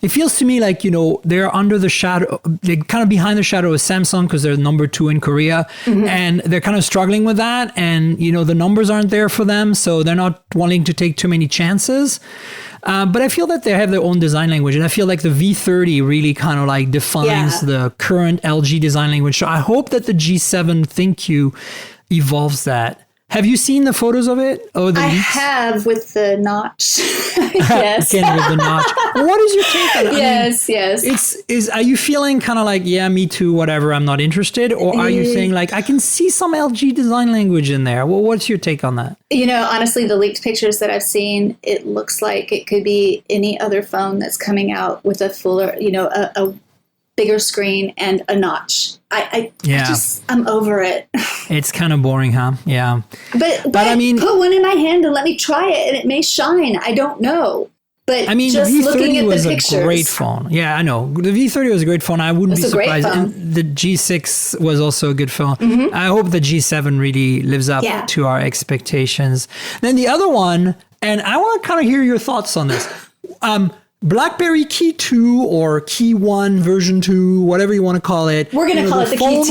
It feels to me like, you know, they're under the shadow, they're kind of behind the shadow of Samsung because they're number 2 in Korea, and they're kind of struggling with that. And, you know, the numbers aren't there for them, so they're not wanting to take too many chances. But I feel that they have their own design language, and I feel like the V30 really kind of like defines the current LG design language. So I hope that the G7 ThinQ evolves that. Have you seen the photos of it? Oh, the I leaks? have, with the notch. Yes. Again, with the notch. Well, what is your take on it? Yes. Are you feeling kind of like, yeah, me too, whatever, I'm not interested? Or are you saying like, I can see some LG design language in there? Well, what's your take on that? You know, honestly, the leaked pictures that I've seen, it looks like it could be any other phone that's coming out with a fuller, you know, a bigger screen and a notch. I'm over it. It's kind of boring, huh? Yeah. But I mean, put one in my hand and let me try it, and it may shine. I don't know. But I mean, just the looking V30 at was the a pictures, great phone. Yeah, I know. The V30 was a great phone. I wouldn't be surprised. And the G6 was also a good phone. I hope the G7 really lives up to our expectations. Then the other one, and I want to kind of hear your thoughts on this. BlackBerry Key 2 or Key 1 version 2, whatever you want to call it. We're going to call it the Key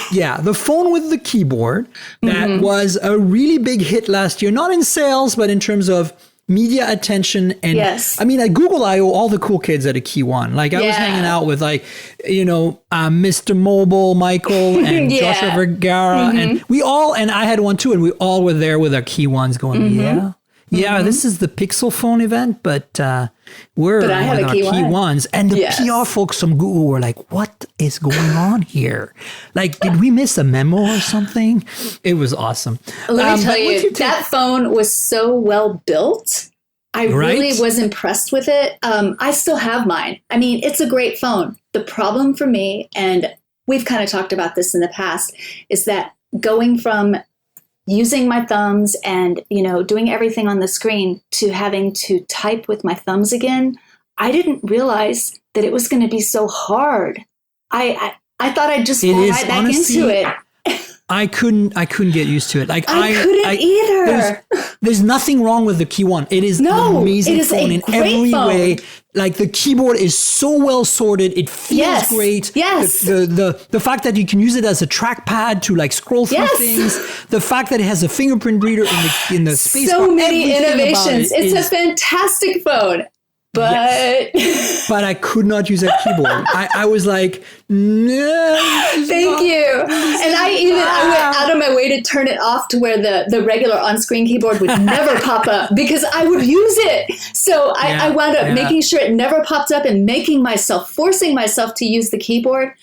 2. The phone with the keyboard that was a really big hit last year, not in sales, but in terms of media attention. And I mean, at Google I/O, all the cool kids had a Key 1. Like I was hanging out with like, you know, Mr. Mobile, Michael and Joshua Vergara. And we all, and I had one too, and we all were there with our Key 1s going, this is the Pixel phone event, but we're on our Key 1s. And the PR folks from Google were like, what is going on here? Like, did we miss a memo or something? It was awesome. Let me tell you, that phone was so well built. I really was impressed with it. I still have mine. I mean, it's a great phone. The problem for me, and we've kind of talked about this in the past, is that going from using my thumbs and, you know, doing everything on the screen to having to type with my thumbs again, I didn't realize that it was going to be so hard. I thought I'd just fall right back into it. I couldn't get used to it. Like I couldn't either. There's nothing wrong with the Key 1. It is an amazing phone in every way. Like the keyboard is so well sorted. It feels great. Yes. The fact that you can use it as a trackpad to like scroll through things. The fact that it has a fingerprint reader in the space. So many innovations. It's a fantastic phone. But but I could not use that keyboard. I was like, no. Thank you. And I went out of my way to turn it off to where the regular on-screen keyboard would never pop up because I would use it. So I wound up making sure it never popped up and forcing myself to use the keyboard.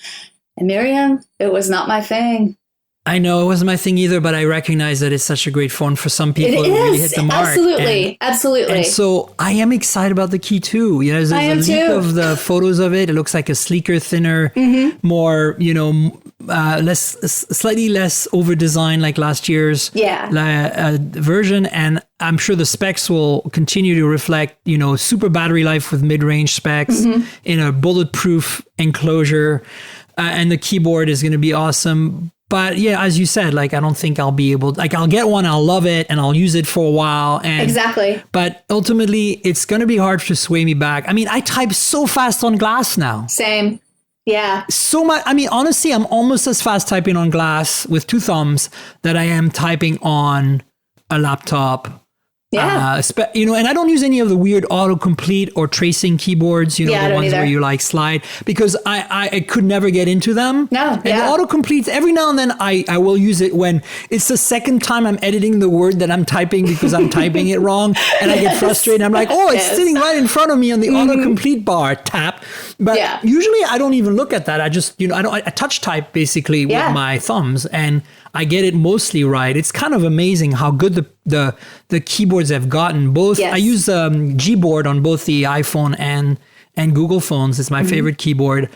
And Miriam, it was not my thing. I know it wasn't my thing either, but I recognize that it's such a great phone for some people. It really hit the mark. Absolutely. And so I am excited about the Key 2. You know, there's a leak of the photos of it. It looks like a sleeker, thinner, more, you know, slightly less over-designed like last year's version. And I'm sure the specs will continue to reflect, you know, super battery life with mid-range specs in a bulletproof enclosure. And the keyboard is going to be awesome. But yeah, as you said, like, I don't think I'll be able to, like, I'll get one, I'll love it, and I'll use it for a while. Exactly. But ultimately, it's going to be hard to sway me back. I mean, I type so fast on glass now. Same. Yeah. So much. I mean, honestly, I'm almost as fast typing on glass with two thumbs that I am typing on a laptop Yeah. And I don't use any of the weird autocomplete or tracing keyboards, the ones where you like slide, because I could never get into them. No, and the autocomplete, every now and then I will use it when it's the second time I'm editing the word that I'm typing because I'm typing it wrong, and I get frustrated. I'm like, oh, it's sitting right in front of me on the autocomplete bar, tap. But usually I don't even look at that. I just, I touch type basically with my thumbs, and I get it mostly right. It's kind of amazing how good the keyboards have gotten. Both I use Gboard on both the iPhone and Google phones. It's my favorite keyboard.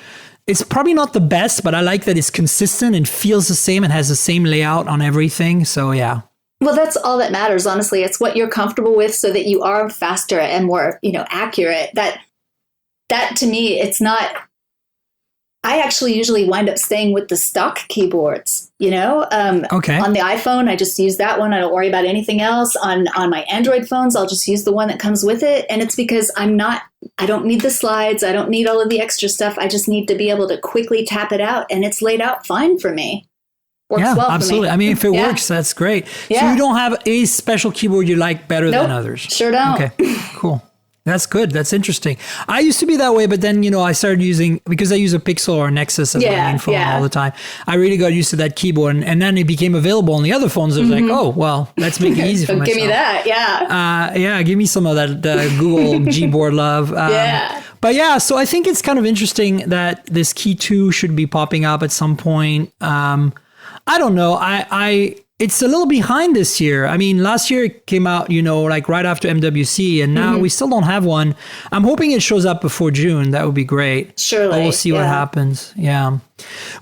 It's probably not the best, but I like that it's consistent and feels the same and has the same layout on everything. So yeah. Well, that's all that matters, honestly. It's what you're comfortable with so that you are faster and more, accurate. That to me, it's not. I actually usually wind up staying with the stock keyboards, Okay. On the iPhone, I just use that one. I don't worry about anything else. On my Android phones, I'll just use the one that comes with it. And it's because I don't need the slides. I don't need all of the extra stuff. I just need to be able to quickly tap it out, and it's laid out fine for me. Works well absolutely. For me. I mean, if it works, that's great. Yeah. So you don't have a special keyboard you like better than others? Sure don't. Okay, cool. That's good. That's interesting. I used to be that way, but then, I started using, because I use a Pixel or a Nexus as my main phone all the time. I really got used to that keyboard, and then it became available on the other phones. I was like, oh, well, let's make it easy for myself. Give me that. Give me some of that Google Gboard love. But yeah, so I think it's kind of interesting that this Key 2 should be popping up at some point. I don't know. It's a little behind this year. I mean, last year it came out, like right after MWC, and now we still don't have one. I'm hoping it shows up before June. That would be great. Surely. But we'll see what happens. Yeah.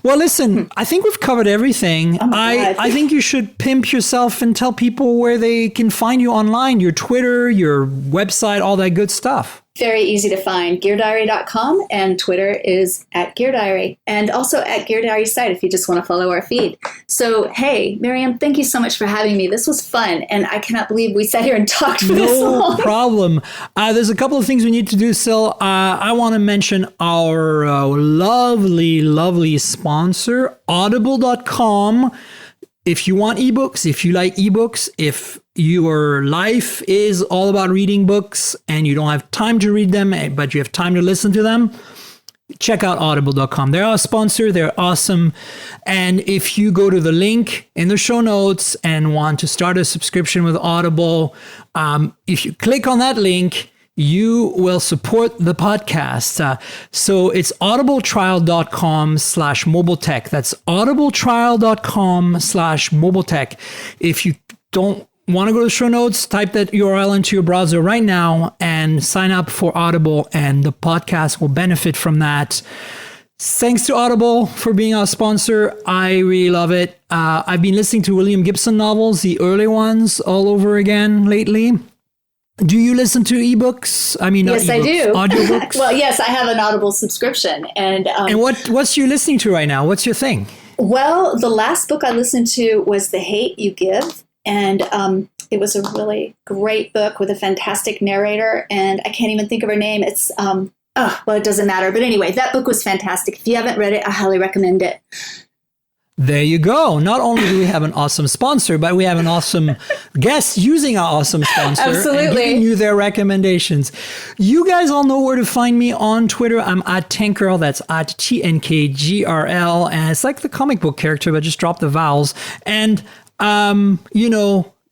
Well, listen, I think we've covered everything. I think you should pimp yourself and tell people where they can find you online, your Twitter, your website, all that good stuff. Very easy to find. GearDiary.com, and Twitter is @GearDiary, and also at Gear Diary site if you just want to follow our feed. So, hey, Miriam, thank you so much for having me. This was fun, and I cannot believe we sat here and talked for this long. No problem. There's a couple of things we need to do still. I want to mention our lovely, lovely sponsor, Audible.com. If you want ebooks, if you like ebooks, if your life is all about reading books and you don't have time to read them, but you have time to listen to them, check out audible.com. They're our sponsor. They're awesome. And if you go to the link in the show notes and want to start a subscription with Audible, if you click on that link, you will support the podcast. So it's audibletrial.com/mobiletech. That's audibletrial.com/mobiletech. If you don't want to go to the show notes, type that URL into your browser right now and sign up for Audible, and the podcast will benefit from that. Thanks to Audible for being our sponsor. I really love it. I've been listening to William Gibson novels, the early ones, all over again lately. Do you listen to ebooks? I mean, yes, not ebooks, I do. Audiobooks? Well, yes, I have an Audible subscription. And what's you listening to right now? What's your thing? Well, the last book I listened to was The Hate You Give. And it was a really great book with a fantastic narrator. And I can't even think of her name. It's, well, it doesn't matter. But anyway, that book was fantastic. If you haven't read it, I highly recommend it. There you go. Not only do we have an awesome sponsor, but we have an awesome guest using our awesome sponsor. Absolutely. And giving you their recommendations. You guys all know where to find me on Twitter. I'm at Tankgirl. That's at TNKGRL. And it's like the comic book character, but just drop the vowels. And,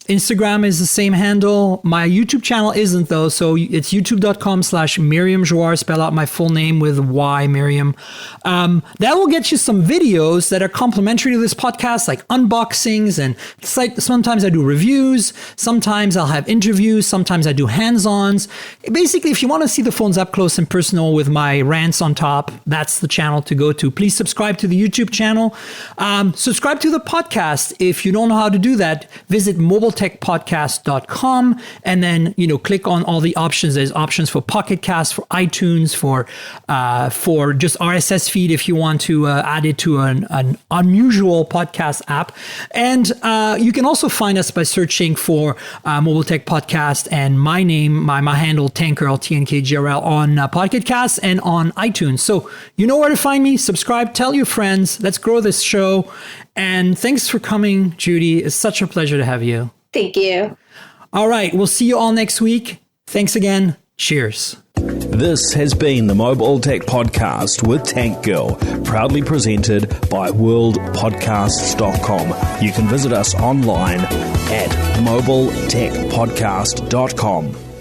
Instagram is the same handle. My YouTube channel isn't though. So it's youtube.com/Miriam Jouar, spell out my full name with Y, Miriam. That will get you some videos that are complimentary to this podcast, like unboxings. And it's like sometimes I do reviews. Sometimes I'll have interviews. Sometimes I do hands-ons. Basically, if you want to see the phones up close and personal with my rants on top, that's the channel to go to. Please subscribe to the YouTube channel. Subscribe to the podcast. If you don't know how to do that, visit mobiletechpodcast.com and then, click on all the options. There's options for Pocket Cast, for iTunes, for just RSS feed if you want to add it to an unusual podcast app. And you can also find us by searching for Mobile Tech Podcast and my name, my handle, Tankgirl, TNKGRL, on Pocket Cast and on iTunes. So you know where to find me. Subscribe, tell your friends. Let's grow this show. And thanks for coming, Judie. It's such a pleasure to have you. Thank you. All right, we'll see you all next week. Thanks again. Cheers. This has been the Mobile Tech Podcast with Tank Girl, proudly presented by worldpodcasts.com. You can visit us online at mobiletechpodcast.com.